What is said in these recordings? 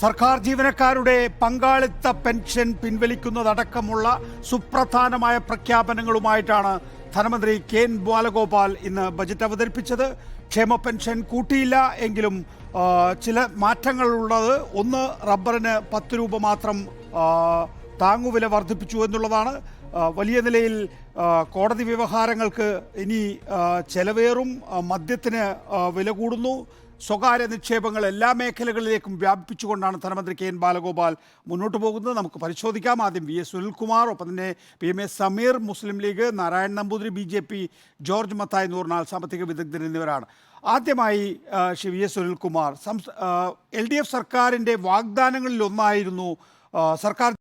സർക്കാർ ജീവനക്കാരുടെ പങ്കാളിത്ത പെൻഷൻ പിൻവലിക്കുന്നതടക്കമുള്ള സുപ്രധാനമായ പ്രഖ്യാപനങ്ങളുമായിട്ടാണ് ധനമന്ത്രി കെ എൻ ബാലഗോപാൽ ഇന്ന് ബജറ്റ് അവതരിപ്പിച്ചത്. ക്ഷേമ പെൻഷൻ കൂട്ടിയില്ല എങ്കിലും ചില മാറ്റങ്ങളുള്ളത്. ഒന്ന്, റബ്ബറിന് 10 രൂപ മാത്രം താങ്ങുവില വർദ്ധിപ്പിച്ചു എന്നുള്ളതാണ്. വലിയ നിലയിൽ കോടതി വ്യവഹാരങ്ങൾക്ക് ഇനി ചെലവേറും. മദ്യത്തിന് വില കൂടുന്നു. സ്വകാര്യ നിക്ഷേപങ്ങൾ എല്ലാ മേഖലകളിലേക്കും വ്യാപിപ്പിച്ചുകൊണ്ടാണ് ധനമന്ത്രി കെ എൻ ബാലഗോപാൽ മുന്നോട്ട് പോകുന്നത്. നമുക്ക് പരിശോധിക്കാം. ആദ്യം വി എസ് സുനിൽകുമാർ, ഒപ്പം തന്നെ PMA സമീർ, മുസ്ലിം ലീഗ്, നാരായണൻ നമ്പൂതിരി, BJP, ജോർജ് മത്തായി നൂർനാൾ, സാമ്പത്തിക വിദഗ്ധൻ എന്നിവരാണ്. ആദ്യമായി Shri V S Sunilkumar, LDF സർക്കാരിൻ്റെ വാഗ്ദാനങ്ങളിൽ ഒന്നായിരുന്നു സർക്കാർ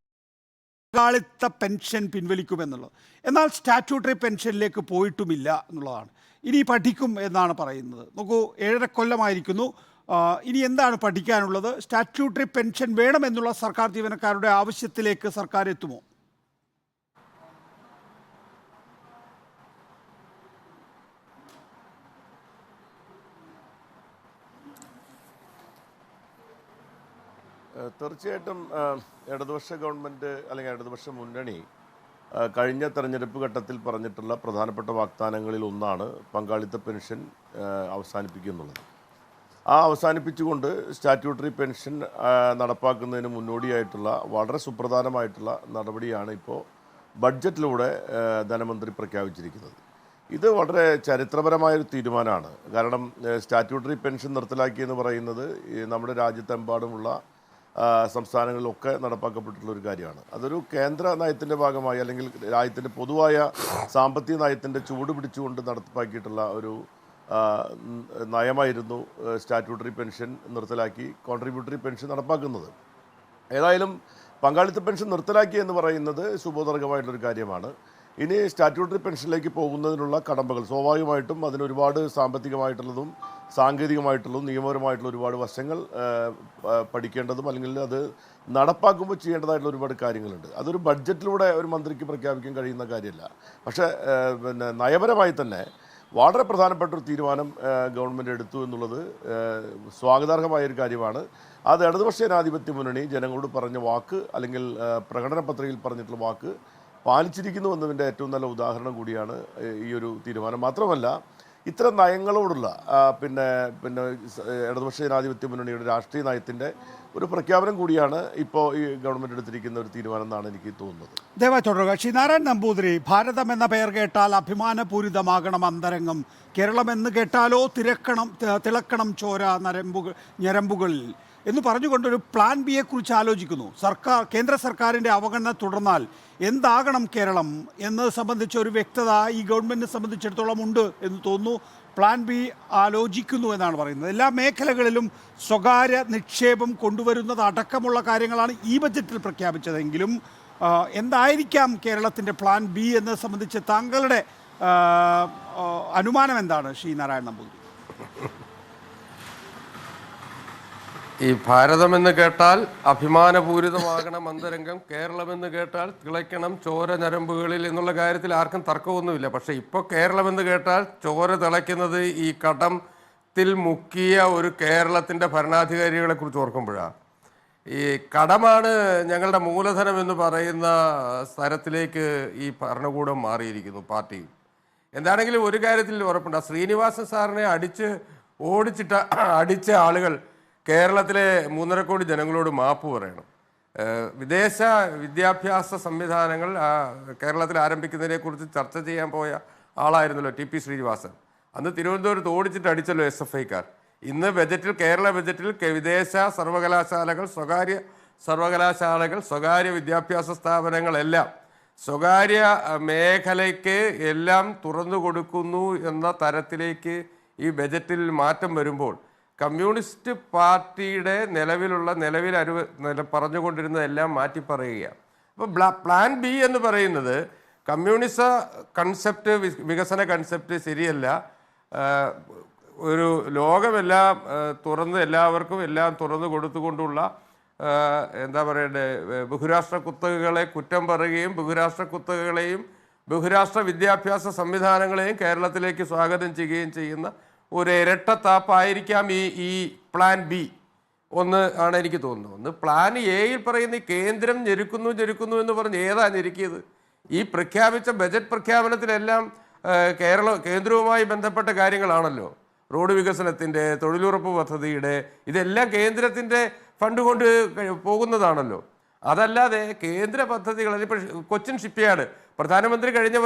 പങ്കാളിത്ത പെൻഷൻ പിൻവലിക്കുമെന്നുള്ളത്. എന്നാൽ സ്റ്റാറ്റ്യൂട്ടറി പെൻഷനിലേക്ക് പോയിട്ടുമില്ല എന്നുള്ളതാണ്. ഇനി പഠിക്കും എന്നാണ് പറയുന്നത്. നോക്കൂ, 7.5 കൊല്ലമായിരിക്കുന്നു. ഇനി എന്താണ് പഠിക്കാനുള്ളത്? സ്റ്റാറ്റ്യൂട്ടറി പെൻഷൻ വേണമെന്നുള്ള സർക്കാർ ജീവനക്കാരുടെ ആവശ്യത്തിലേക്ക് സർക്കാർ എത്തുമോ? തീർച്ചയായിട്ടും ഇടതുപക്ഷ ഗവൺമെൻറ് അല്ലെങ്കിൽ ഇടതുപക്ഷ മുന്നണി കഴിഞ്ഞ തെരഞ്ഞെടുപ്പ് ഘട്ടത്തിൽ പറഞ്ഞിട്ടുള്ള പ്രധാനപ്പെട്ട വാഗ്ദാനങ്ങളിൽ ഒന്നാണ് പങ്കാളിത്ത പെൻഷൻ അവസാനിപ്പിക്കുന്നുള്ളത്. ആ അവസാനിപ്പിച്ചുകൊണ്ട് സ്റ്റാറ്റ്യൂട്ടറി പെൻഷൻ നടപ്പാക്കുന്നതിന് മുന്നോടിയായിട്ടുള്ള വളരെ സുപ്രധാനമായിട്ടുള്ള നടപടിയാണ് ഇപ്പോൾ ബഡ്ജറ്റിലൂടെ ധനമന്ത്രി പ്രഖ്യാപിച്ചിരിക്കുന്നത്. ഇത് വളരെ ചരിത്രപരമായൊരു തീരുമാനമാണ്. കാരണം സ്റ്റാറ്റ്യൂട്ടറി പെൻഷൻ നിർത്തലാക്കിയെന്ന് പറയുന്നത് നമ്മുടെ രാജ്യത്തെമ്പാടുമുള്ള സംസ്ഥാനങ്ങളിലൊക്കെ നടപ്പാക്കപ്പെട്ടിട്ടുള്ള ഒരു കാര്യമാണ്. അതൊരു കേന്ദ്ര നയത്തിൻ്റെ ഭാഗമായി അല്ലെങ്കിൽ രാജ്യത്തിൻ്റെ പൊതുവായ സാമ്പത്തിക നയത്തിൻ്റെ ചൂട് പിടിച്ചുകൊണ്ട് നടപ്പാക്കിയിട്ടുള്ള ഒരു നയമായിരുന്നു സ്റ്റാറ്റ്യൂട്ടറി പെൻഷൻ നിർത്തലാക്കി കോൺട്രിബ്യൂട്ടറി പെൻഷൻ നടപ്പാക്കുന്നത്. ഏതായാലും പങ്കാളിത്ത പെൻഷൻ നിർത്തലാക്കി എന്ന് പറയുന്നത് ശുഭോദർഗമായിട്ടുള്ളൊരു കാര്യമാണ്. ഇനി സ്റ്റാറ്റ്യൂട്ടറി പെൻഷനിലേക്ക് പോകുന്നതിനുള്ള കടമ്പകൾ സ്വാഭാവികമായിട്ടും അതിനൊരുപാട് സാമ്പത്തികമായിട്ടുള്ളതും സാങ്കേതികമായിട്ടുള്ളതും നിയമപരമായിട്ടുള്ള ഒരുപാട് വശങ്ങൾ പഠിക്കേണ്ടതും അല്ലെങ്കിൽ അത് നടപ്പാക്കുമ്പോൾ ചെയ്യേണ്ടതായിട്ടുള്ള ഒരുപാട് കാര്യങ്ങളുണ്ട്. അതൊരു ബഡ്ജറ്റിലൂടെ ഒരു മന്ത്രിക്ക് പ്രഖ്യാപിക്കാൻ കഴിയുന്ന കാര്യമല്ല. പക്ഷേ നയപരമായി തന്നെ വളരെ പ്രധാനപ്പെട്ട ഒരു തീരുമാനം ഗവൺമെൻറ് എടുത്തു എന്നുള്ളത് സ്വാഗതാർഹമായൊരു കാര്യമാണ്. അത് ഇടതുപക്ഷ ജനാധിപത്യ മുന്നണി ജനങ്ങളോട് പറഞ്ഞ വാക്ക് അല്ലെങ്കിൽ പ്രകടന പത്രികയിൽ പറഞ്ഞിട്ടുള്ള വാക്ക് പാലിച്ചിരിക്കുന്നു എന്നതിൻ്റെ ഏറ്റവും നല്ല ഉദാഹരണം കൂടിയാണ് ഈ ഒരു തീരുമാനം. മാത്രമല്ല ഇത്തരം നയങ്ങളോടുള്ള പിന്നെ ഇടതുപക്ഷ ജനാധിപത്യ മുന്നണിയുടെ രാഷ്ട്രീയ നയത്തിൻ്റെ ഒരു പ്രഖ്യാപനം കൂടിയാണ് ഇപ്പോൾ ഈ ഗവൺമെൻറ് എടുത്തിരിക്കുന്ന ഒരു തീരുമാനം എന്നാണ് എനിക്ക് തോന്നുന്നത്. ദയവായി തുടരുക. ശ്രീ നാരായണൻ നമ്പൂതിരി, ഭാരതം എന്ന പേർ കേട്ടാൽ അഭിമാനപൂരിതമാകണം അന്തരംഗം, കേരളം എന്ന് കേട്ടാലോ തിളക്കണം ചോര ഞരമ്പുകളിൽ എന്ന് പറഞ്ഞുകൊണ്ടൊരു പ്ലാൻ ബിയെ കുറിച്ച് ആലോചിക്കുന്നു. കേന്ദ്ര സർക്കാരിൻ്റെ അവഗണന തുടർന്നാൽ എന്താകണം കേരളം എന്നത് സംബന്ധിച്ച ഒരു വ്യക്തത ഈ ഗവൺമെൻറ്റിനെ സംബന്ധിച്ചിടത്തോളം ഉണ്ട് എന്ന് തോന്നുന്നു. പ്ലാൻ ബി ആലോചിക്കുന്നു എന്നാണ് പറയുന്നത്. എല്ലാ മേഖലകളിലും സ്വകാര്യ നിക്ഷേപം കൊണ്ടുവരുന്നത് അടക്കമുള്ള കാര്യങ്ങളാണ് ഈ ബജറ്റിൽ പ്രഖ്യാപിച്ചതെങ്കിലും എന്തായിരിക്കാം കേരളത്തിൻ്റെ പ്ലാൻ ബി എന്നത് സംബന്ധിച്ച് താങ്കളുടെ അനുമാനം എന്താണ് ശ്രീ നാരായണൻ നമ്പൂതിരി? ഈ ഭാരതമെന്ന് കേട്ടാൽ അഭിമാനപൂരിതമാകണം അന്തരംഗം, കേരളമെന്ന് കേട്ടാൽ തിളയ്ക്കണം ചോര ഞരമ്പുകളിൽ എന്നുള്ള കാര്യത്തിൽ ആർക്കും തർക്കമൊന്നുമില്ല. പക്ഷേ ഇപ്പോൾ കേരളമെന്ന് കേട്ടാൽ ചോര തിളയ്ക്കുന്നത് ഈ കടത്തിൽ മുക്കിയ ഒരു കേരളത്തിൻ്റെ ഭരണാധികാരികളെ കുറിച്ച് ഓർക്കുമ്പോഴാണ്. ഈ കടമാണ് ഞങ്ങളുടെ മൂലധനം എന്ന് പറയുന്ന സ്ഥലത്തിലേക്ക് ഈ ഭരണകൂടം മാറിയിരിക്കുന്നു, പാർട്ടി. എന്താണെങ്കിലും ഒരു കാര്യത്തിൽ ഉറപ്പുണ്ട്, ശ്രീനിവാസൻ സാറിനെ അടിച്ച ആളുകൾ കേരളത്തിലെ 3.5 കോടി ജനങ്ങളോട് മാപ്പ് പറയണം. വിദേശ വിദ്യാഭ്യാസ സംവിധാനങ്ങൾ കേരളത്തിൽ ആരംഭിക്കുന്നതിനെക്കുറിച്ച് ചർച്ച ചെയ്യാൻ പോയ ആളായിരുന്നല്ലോ TP ശ്രീനിവാസൻ. അന്ന് തിരുവനന്തപുരത്ത് ഓടിച്ചിട്ട് അടിച്ചല്ലോ SFIക്കാർ. ഇന്ന് ബജറ്റിൽ, കേരള ബജറ്റിൽ വിദേശ സർവകലാശാലകൾ, സ്വകാര്യ സർവകലാശാലകൾ, സ്വകാര്യ വിദ്യാഭ്യാസ സ്ഥാപനങ്ങളെല്ലാം സ്വകാര്യ മേഖലയ്ക്ക് എല്ലാം തുറന്നു കൊടുക്കുന്നു എന്ന തരത്തിലേക്ക് ഈ ബജറ്റിൽ മാറ്റം വരുമ്പോൾ കമ്മ്യൂണിസ്റ്റ് പാർട്ടിയുടെ നിലവിൽ പറഞ്ഞുകൊണ്ടിരുന്നതെല്ലാം മാറ്റി പറയുകയാണ്. അപ്പോൾ പ്ലാൻ ബി എന്ന് പറയുന്നത് കമ്മ്യൂണിസ കൺസെപ്റ്റ്, വികസന കൺസെപ്റ്റ് ശരിയല്ല. ഒരു ലോകമെല്ലാം എല്ലാവർക്കും എല്ലാം തുറന്നു കൊടുത്തുകൊണ്ടുള്ള എന്താ പറയണ്ടേ, ബഹുരാഷ്ട്ര കുത്തകകളെ കുറ്റം പറയുകയും ബഹുരാഷ്ട്ര കുത്തകകളെയും ബഹുരാഷ്ട്ര വിദ്യാഭ്യാസ സംവിധാനങ്ങളെയും കേരളത്തിലേക്ക് സ്വാഗതം ചെയ്യുകയും ചെയ്യുന്ന ഒരു ഇരട്ടത്താപ്പായിരിക്കാം ഈ പ്ലാൻ ബി. ഒന്ന് ആണ് എനിക്ക് തോന്നുന്നത്. ഒന്ന് പ്ലാൻ എയിൽ പറയുന്ന ഈ കേന്ദ്രം ഞെരുക്കുന്നു എന്ന് പറഞ്ഞ് ഏതാ ഞെരുക്കിയത്? ഈ പ്രഖ്യാപിച്ച ബജറ്റ് പ്രഖ്യാപനത്തിലെല്ലാം കേന്ദ്രവുമായി ബന്ധപ്പെട്ട കാര്യങ്ങളാണല്ലോ. റോഡ് വികസനത്തിൻ്റെ, തൊഴിലുറപ്പ് പദ്ധതിയുടെ, ഇതെല്ലാം കേന്ദ്രത്തിൻ്റെ ഫണ്ട് കൊണ്ട് പോകുന്നതാണല്ലോ. അതല്ലാതെ കേന്ദ്ര പദ്ധതികൾ, ഇപ്പോൾ കൊച്ചിൻ ഷിപ്പ്യാർഡ് പ്രധാനമന്ത്രി കഴിഞ്ഞ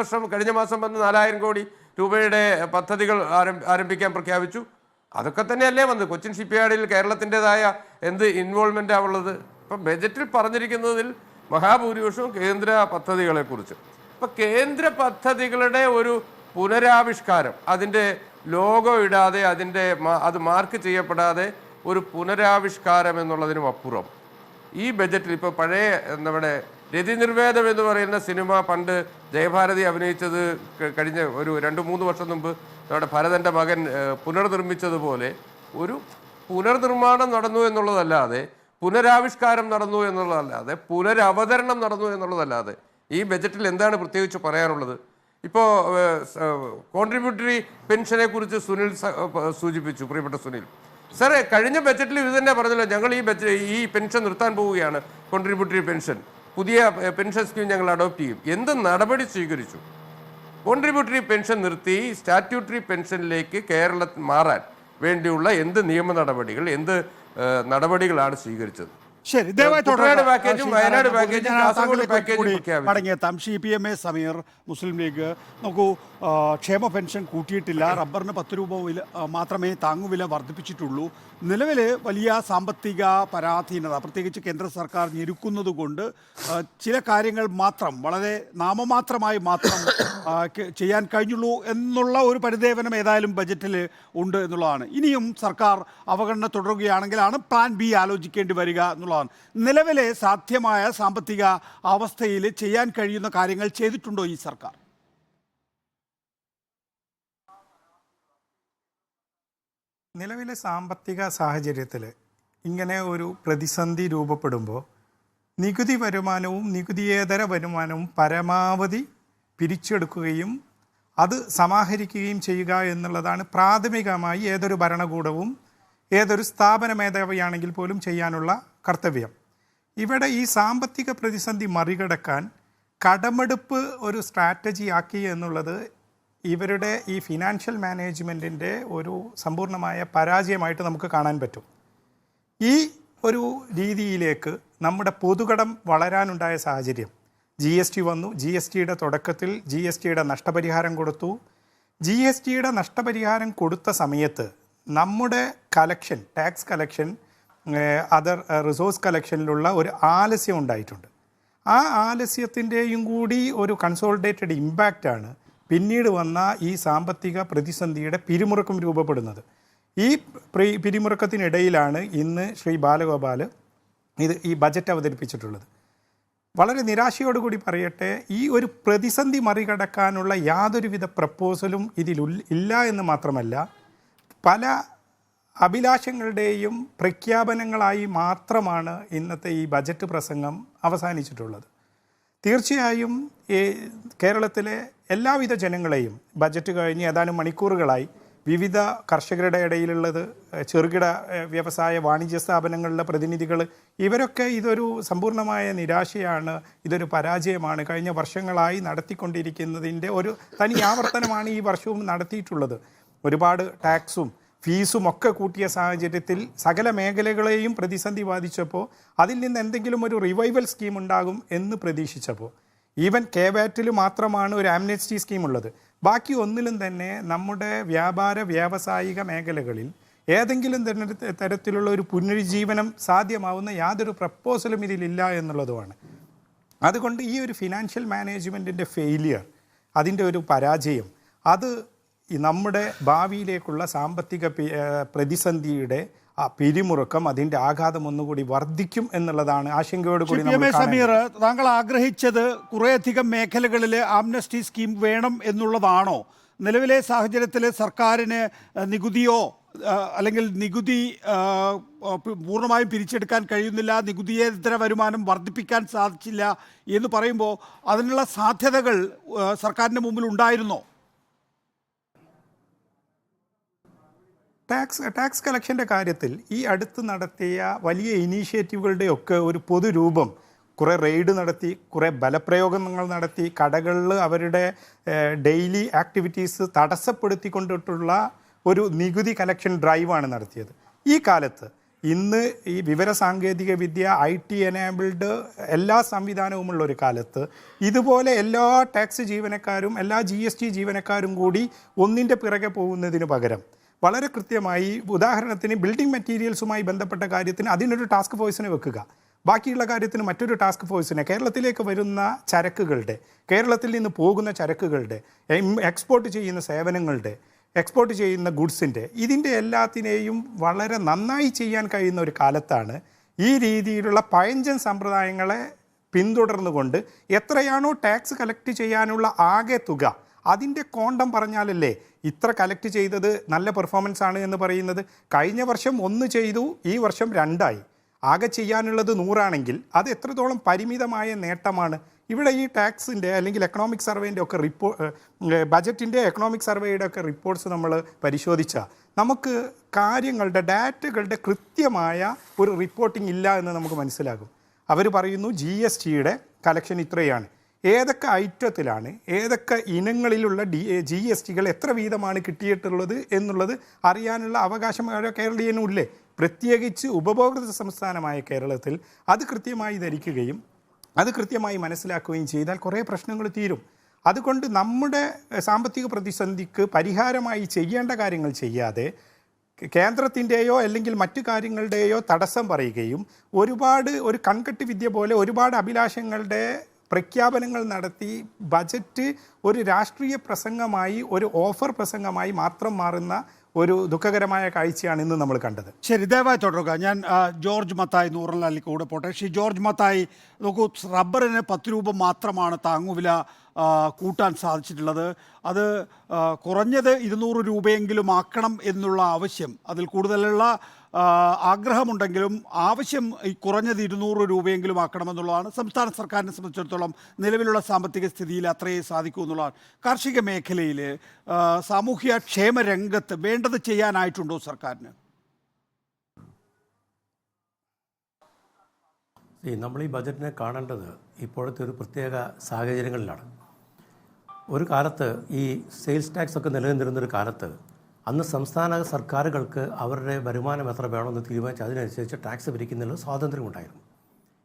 മാസം വന്ന് 4000 കോടി രൂപയുടെ പദ്ധതികൾ ആരംഭിക്കാൻ പ്രഖ്യാപിച്ചു. അതൊക്കെ തന്നെയല്ലേ വന്നത്. കൊച്ചിൻ ഷിപ്പ്യാർഡിൽ കേരളത്തിൻ്റെതായ എന്ത് ഇൻവോൾവ്മെൻ്റാണ് ഉള്ളത്? ഇപ്പം ബജറ്റിൽ പറഞ്ഞിരിക്കുന്നതിൽ മഹാഭൂരിപക്ഷവും കേന്ദ്ര പദ്ധതികളെക്കുറിച്ച്. അപ്പം കേന്ദ്ര പദ്ധതികളുടെ ഒരു പുനരാവിഷ്കാരം, അതിൻ്റെ ലോഗോ ഇടാതെ, അത് മാർക്ക് ചെയ്യപ്പെടാതെ ഒരു പുനരാവിഷ്കാരം എന്നുള്ളതിനും അപ്പുറം ഈ ബജറ്റിൽ ഇപ്പോൾ പഴയ നമ്മുടെ രതിനിർവേദം എന്ന് പറയുന്ന സിനിമ പണ്ട് ജയഭാരതി അഭിനയിച്ചത് കഴിഞ്ഞ ഒരു 2-3 വർഷം മുമ്പ് നമ്മുടെ ഭരതൻ്റെ മകൻ പുനർനിർമ്മിച്ചതുപോലെ ഒരു പുനർനിർമ്മാണം നടന്നു എന്നുള്ളതല്ലാതെ, പുനരാവിഷ്കാരം നടന്നു എന്നുള്ളതല്ലാതെ, പുനരവതരണം നടന്നു എന്നുള്ളതല്ലാതെ ഈ ബജറ്റിൽ എന്താണ് പ്രത്യേകിച്ച് പറയാനുള്ളത്? ഇപ്പോൾ കോൺട്രിബ്യൂട്ടറി പെൻഷനെ കുറിച്ച് സുനിൽ സൂചിപ്പിച്ചു, പ്രിയപ്പെട്ട സുനിൽ സാറേ. കഴിഞ്ഞ ബജറ്റിൽ ഇത് തന്നെ പറഞ്ഞല്ലോ, ഞങ്ങൾ ഈ പെൻഷൻ നിർത്താൻ പോവുകയാണ്, കോൺട്രിബ്യൂട്ടറി പെൻഷൻ, പുതിയ പെൻഷൻ സ്കീം ഞങ്ങൾ അഡോപ്റ്റ് ചെയ്യും. എന്ത് നടപടി സ്വീകരിച്ചു? കോൺട്രിബ്യൂട്ടറി പെൻഷൻ നിർത്തി സ്റ്റാറ്റ്യൂട്ടറി പെൻഷനിലേക്ക് കേരളത്തിൽ മാറാൻ വേണ്ടിയുള്ള എന്ത് നിയമ നടപടികൾ, എന്ത് നടപടികളാണ് സ്വീകരിച്ചത്? ശരി, മടങ്ങിയെത്താം. CPMA Sameer, Muslim league. നോക്കൂ, ക്ഷേമ പെൻഷൻ കൂട്ടിയിട്ടില്ല, റബ്ബറിന് 10 രൂപ മാത്രമേ താങ്ങുവില വർദ്ധിപ്പിച്ചിട്ടുള്ളൂ. നിലവിൽ വലിയ സാമ്പത്തിക പരാധീനത, പ്രത്യേകിച്ച് കേന്ദ്ര സർക്കാർ ഞെരുക്കുന്നത് കൊണ്ട് ചില കാര്യങ്ങൾ മാത്രം, വളരെ നാമമാത്രമായി മാത്രം ചെയ്യാൻ കഴിഞ്ഞുള്ളൂ എന്നുള്ള ഒരു പരിദേവനം ഏതായാലും ബജറ്റിൽ ഉണ്ട് എന്നുള്ളതാണ്. ഇനിയും സർക്കാർ അവഗണന തുടരുകയാണെങ്കിലാണ് പ്ലാൻ ബി ആലോചിക്കേണ്ടി വരിക എന്നുള്ളതാണ്. നിലവിലെ സാധ്യമായ സാമ്പത്തിക അവസ്ഥയിൽ ചെയ്യാൻ കഴിയുന്ന കാര്യങ്ങൾ ചെയ്തിട്ടുണ്ടോ ഈ സർക്കാർ? നിലവിലെ സാമ്പത്തിക സാഹചര്യത്തിൽ ഇങ്ങനെ ഒരു പ്രതിസന്ധി രൂപപ്പെടുമ്പോൾ നികുതി വരുമാനവും നികുതിയേതര വരുമാനവും പരമാവധി പിരിച്ചെടുക്കുകയും അത് സമാഹരിക്കുകയും ചെയ്യുക എന്നുള്ളതാണ് പ്രാഥമികമായി ഏതൊരു ഭരണകൂടവും ഏതൊരു സ്ഥാപന മേധാവിയാണെങ്കിൽ പോലും ചെയ്യാനുള്ള കർത്തവ്യം. ഇവിടെ ഈ സാമ്പത്തിക പ്രതിസന്ധി മറികടക്കാൻ കടമെടുപ്പ് ഒരു സ്ട്രാറ്റജി ആക്കി എന്നുള്ളത് ഇവരുടെ ഈ ഫിനാൻഷ്യൽ മാനേജ്മെൻറ്റിൻ്റെ ഒരു സമ്പൂർണ്ണമായ പരാജയമായിട്ട് നമുക്ക് കാണാൻ പറ്റും. ഈ ഒരു രീതിയിലേക്ക് നമ്മുടെ പൊതുകടം വളരാനുണ്ടായ സാഹചര്യം, GST വന്നു, GSTയുടെ തുടക്കത്തിൽ GSTയുടെ നഷ്ടപരിഹാരം കൊടുത്തു. GSTയുടെ നഷ്ടപരിഹാരം കൊടുത്ത സമയത്ത് നമ്മുടെ collection, tax collection, other resource കളക്ഷനിലുള്ള ഒരു ആലസ്യം ഉണ്ടായിട്ടുണ്ട്. ആ ആലസ്യത്തിൻ്റെയും കൂടി ഒരു കൺസോളിഡേറ്റഡ് ഇമ്പാക്റ്റാണ് പിന്നീട് വന്ന ഈ സാമ്പത്തിക പ്രതിസന്ധിയുടെ പിരിമുറുക്കം രൂപപ്പെടുന്നത്. ഈ പിരിമുറുക്കത്തിനിടയിലാണ് ഇന്ന് ശ്രീ ബാലഗോപാൽ ഈ ബജറ്റ് അവതരിപ്പിച്ചിട്ടുള്ളത്. വളരെ നിരാശയോടുകൂടി പറയട്ടെ, ഈ ഒരു പ്രതിസന്ധി മറികടക്കാനുള്ള യാതൊരുവിധ പ്രപ്പോസലും ഇതിൽ ഇല്ല എന്ന് മാത്രമല്ല, പല അഭിലാഷങ്ങളുടെയും പ്രഖ്യാപനങ്ങളായി മാത്രമാണ് ഇന്നത്തെ ഈ ബജറ്റ് പ്രസംഗം അവസാനിച്ചിട്ടുള്ളത്. തീർച്ചയായും ഈ കേരളത്തിലെ എല്ലാവിധ ജനങ്ങളെയും ബജറ്റ് കഴിഞ്ഞ് ഏതാനും മണിക്കൂറുകളായി വിവിധ കർഷകരുടെ ഇടയിലുള്ളത്, ചെറുകിട വ്യവസായ വാണിജ്യ സ്ഥാപനങ്ങളിലെ പ്രതിനിധികൾ, ഇവരൊക്കെ ഇതൊരു സമ്പൂർണ്ണമായ നിരാശയാണ്, ഇതൊരു പരാജയമാണ്, കഴിഞ്ഞ വർഷങ്ങളായി നടത്തിക്കൊണ്ടിരിക്കുന്നതിൻ്റെ ഒരു തനി ആവർത്തനമാണ് ഈ വർഷവും നടത്തിയിട്ടുള്ളത്. ഒരുപാട് ടാക്സും ഫീസും ഒക്കെ കൂട്ടിയ സാഹചര്യത്തിൽ സകല മേഖലകളെയും പ്രതിസന്ധി ബാധിച്ചപ്പോൾ അതിൽ നിന്ന് എന്തെങ്കിലും ഒരു റിവൈവൽ സ്കീം ഉണ്ടാകും എന്ന് പ്രതീക്ഷിച്ചപ്പോൾ, ഈവൻ KVAT മാത്രമാണ് ഒരു ആംനെസ്റ്റി സ്കീം ഉള്ളത്. ബാക്കി ഒന്നിലും തന്നെ നമ്മുടെ വ്യാപാര വ്യാവസായിക മേഖലകളിൽ ഏതെങ്കിലും തരത്തിലുള്ള ഒരു പുനരുജ്ജീവനം സാധ്യമാവുന്ന യാതൊരു പ്രപ്പോസലും ഇതിലില്ല എന്നുള്ളതുമാണ്. അതുകൊണ്ട് ഈ ഒരു ഫിനാൻഷ്യൽ മാനേജ്മെൻറ്റിൻ്റെ ഫെയിലിയർ, അതിൻ്റെ ഒരു പരാജയം, അത് നമ്മുടെ ഭാവിയിലേക്കുള്ള സാമ്പത്തിക പ്രതിസന്ധിയുടെ പിരിമുറുക്കം, അതിൻ്റെ ആഘാതം ഒന്നുകൂടി വർദ്ധിക്കും എന്നുള്ളതാണ് ആശങ്കയോടുകൂടി. സമീർ, താങ്കൾ ആഗ്രഹിച്ചത് കുറേയധികം മേഖലകളിൽ ആംനസ്റ്റി സ്കീം വേണം എന്നുള്ളതാണോ? നിലവിലെ സാഹചര്യത്തിൽ സർക്കാരിന് നികുതിയോ അല്ലെങ്കിൽ നികുതി പൂർണ്ണമായും പിരിച്ചെടുക്കാൻ കഴിയുന്നില്ല, നികുതിയേതര വരുമാനം വർദ്ധിപ്പിക്കാൻ സാധിച്ചില്ല എന്ന് പറയുമ്പോൾ അതിനുള്ള സാധ്യതകൾ സർക്കാരിൻ്റെ മുമ്പിൽ ഉണ്ടായിരുന്നോ? ടാക്സ് കളക്ഷൻ്റെ കാര്യത്തിൽ ഈ അടുത്ത് നടത്തിയ വലിയ ഇനീഷ്യേറ്റീവുകളുടെയൊക്കെ ഒരു പൊതുരൂപം കുറേ റെയ്ഡ് നടത്തി, കുറേ ബലപ്രയോഗങ്ങൾ നടത്തി, കടകളിൽ അവരുടെ ഡെയിലി ആക്ടിവിറ്റീസ് തടസ്സപ്പെടുത്തിക്കൊണ്ടിട്ടുള്ള ഒരു നികുതി കളക്ഷൻ ഡ്രൈവാണ് നടത്തിയത്. ഈ കാലത്ത് ഇന്ന് ഈ വിവരസാങ്കേതിക വിദ്യ IT എനേബിൾഡ് എല്ലാ സംവിധാനവുമുള്ള ഒരു കാലത്ത് ഇതുപോലെ എല്ലാ ടാക്സ് ജീവനക്കാരും എല്ലാ GST ജീവനക്കാരും കൂടി ഒന്നിൻ്റെ പിറകെ പോകുന്നതിന് പകരം വളരെ കൃത്യമായി ഉദാഹരണത്തിന് ബിൽഡിംഗ് മെറ്റീരിയൽസുമായി ബന്ധപ്പെട്ട കാര്യത്തിന് അതിനൊരു ടാസ്ക് ഫോഴ്സിനെ വെക്കുക, ബാക്കിയുള്ള കാര്യത്തിന് മറ്റൊരു ടാസ്ക് ഫോഴ്സിനെ, കേരളത്തിലേക്ക് വരുന്ന ചരക്കുകളുടെ, കേരളത്തിൽ നിന്ന് പോകുന്ന ചരക്കുകളുടെ, എക്സ്പോർട്ട് ചെയ്യുന്ന സേവനങ്ങളുടെ, എക്സ്പോർട്ട് ചെയ്യുന്ന ഗുഡ്സിൻ്റെ, ഇതിൻ്റെ എല്ലാത്തിനെയും വളരെ നന്നായി ചെയ്യാൻ കഴിയുന്ന ഒരു കാലത്താണ് ഈ രീതിയിലുള്ള പഴഞ്ചൻ സമ്പ്രദായങ്ങളെ പിന്തുടർന്നുകൊണ്ട് എത്രയാണോ ടാക്സ് കളക്ട് ചെയ്യാനുള്ള ആകെ തുക അതിൻ്റെ കോണ്ടം പറഞ്ഞാലല്ലേ ഇത്ര കളക്ട് ചെയ്തത് നല്ല പെർഫോമൻസ് ആണ് എന്ന് പറയുന്നത്. കഴിഞ്ഞ വർഷം 1 ചെയ്തു, ഈ വർഷം 2 ആയി. ആകെ ചെയ്യാനുള്ളത് 100 ആണെങ്കിൽ അത് എത്രത്തോളം പരിമിതമായ നേട്ടമാണ്. ഇവിടെ ഈ ടാക്സിൻ്റെ അല്ലെങ്കിൽ എക്കണോമിക് സർവേൻ്റെ ഒക്കെ ബജറ്റിൻ്റെ എക്കണോമിക് സർവേയുടെ ഒക്കെ റിപ്പോർട്ട്സ് നമ്മൾ പരിശോധിച്ചാൽ നമുക്ക് കാര്യങ്ങളുടെ ഡാറ്റകളുടെ കൃത്യമായ ഒരു റിപ്പോർട്ടിംഗ് ഇല്ല എന്ന് നമുക്ക് മനസ്സിലാകും. അവർ പറയുന്നു GSTയുടെ കളക്ഷൻ ഇത്രയാണ്, ഏതൊക്കെ ഐറ്റത്തിലാണ്, ഏതൊക്കെ ഇനങ്ങളിലുള്ള GSTകൾ എത്ര വീതമാണ് കിട്ടിയിട്ടുള്ളത് എന്നുള്ളത് അറിയാനുള്ള അവകാശം കേരളീയനും ഇല്ലേ. പ്രത്യേകിച്ച് ഉപഭോക്തൃ സംസ്ഥാനമായ കേരളത്തിൽ അത് കൃത്യമായി ധരിക്കുകയും അത് കൃത്യമായി മനസ്സിലാക്കുകയും ചെയ്താൽ കുറേ പ്രശ്നങ്ങൾ തീരും. അതുകൊണ്ട് നമ്മുടെ സാമ്പത്തിക പ്രതിസന്ധിക്ക് പരിഹാരമായി ചെയ്യേണ്ട കാര്യങ്ങൾ ചെയ്യാതെ കേന്ദ്രത്തിൻ്റെയോ അല്ലെങ്കിൽ മറ്റു കാര്യങ്ങളുടെയോ തടസ്സം പറയുകയും ഒരു കൺകെട്ട് വിദ്യ പോലെ ഒരുപാട് അഭിലാഷങ്ങളുടെ പ്രഖ്യാപനങ്ങൾ നടത്തി ബജറ്റ് ഒരു രാഷ്ട്രീയ പ്രസംഗമായി, ഒരു ഓഫർ പ്രസംഗമായി മാത്രം മാറുന്ന ഒരു ദുഃഖകരമായ കാഴ്ചയാണ് ഇന്ന് നമ്മൾ കണ്ടത്. ശരി, ദയവായി തുടരുക. ഞാൻ ജോർജ് മത്തായി നൂറലാലി കൂടെ പോട്ടെ. ജോർജ് മത്തായി, നോക്കൂ, റബ്ബറിന് 10 രൂപ മാത്രമാണ് താങ്ങുവില കൂട്ടാൻ സാധിച്ചിട്ടുള്ളത്. അത് കുറഞ്ഞത് 200 രൂപയെങ്കിലും ആക്കണം എന്നുള്ള ആവശ്യം, അതിൽ കൂടുതലുള്ള ആഗ്രഹമുണ്ടെങ്കിലും ആവശ്യം കുറഞ്ഞത് 200 രൂപയെങ്കിലും ആക്കണമെന്നുള്ളതാണ്. സംസ്ഥാന സർക്കാരിനെ സംബന്ധിച്ചിടത്തോളം നിലവിലുള്ള സാമ്പത്തിക സ്ഥിതിയിൽ അത്രയേ സാധിക്കൂ എന്നുള്ളതാണ്. കാർഷിക മേഖലയിൽ സാമൂഹ്യ ക്ഷേമ രംഗത്ത് വേണ്ടത് ചെയ്യാനായിട്ടുണ്ടോ സർക്കാരിന്? നമ്മൾ ഈ ബജറ്റിനെ കാണേണ്ടത് ഇപ്പോഴത്തെ ഒരു പ്രത്യേക സാഹചര്യങ്ങളിലാണ്. ഒരു കാലത്ത് ഈ സെയിൽസ് ടാക്സ് ഒക്കെ നിലനിന്നിരുന്നൊരു കാലത്ത് അന്ന് സംസ്ഥാന സർക്കാരുകൾക്ക് അവരുടെ വരുമാനം എത്ര വേണമെന്ന് തീരുമാനിച്ച് അതിനനുസരിച്ച് ടാക്സ് പിരിക്കുന്നതിൽ സ്വാതന്ത്ര്യമുണ്ടായിരുന്നു.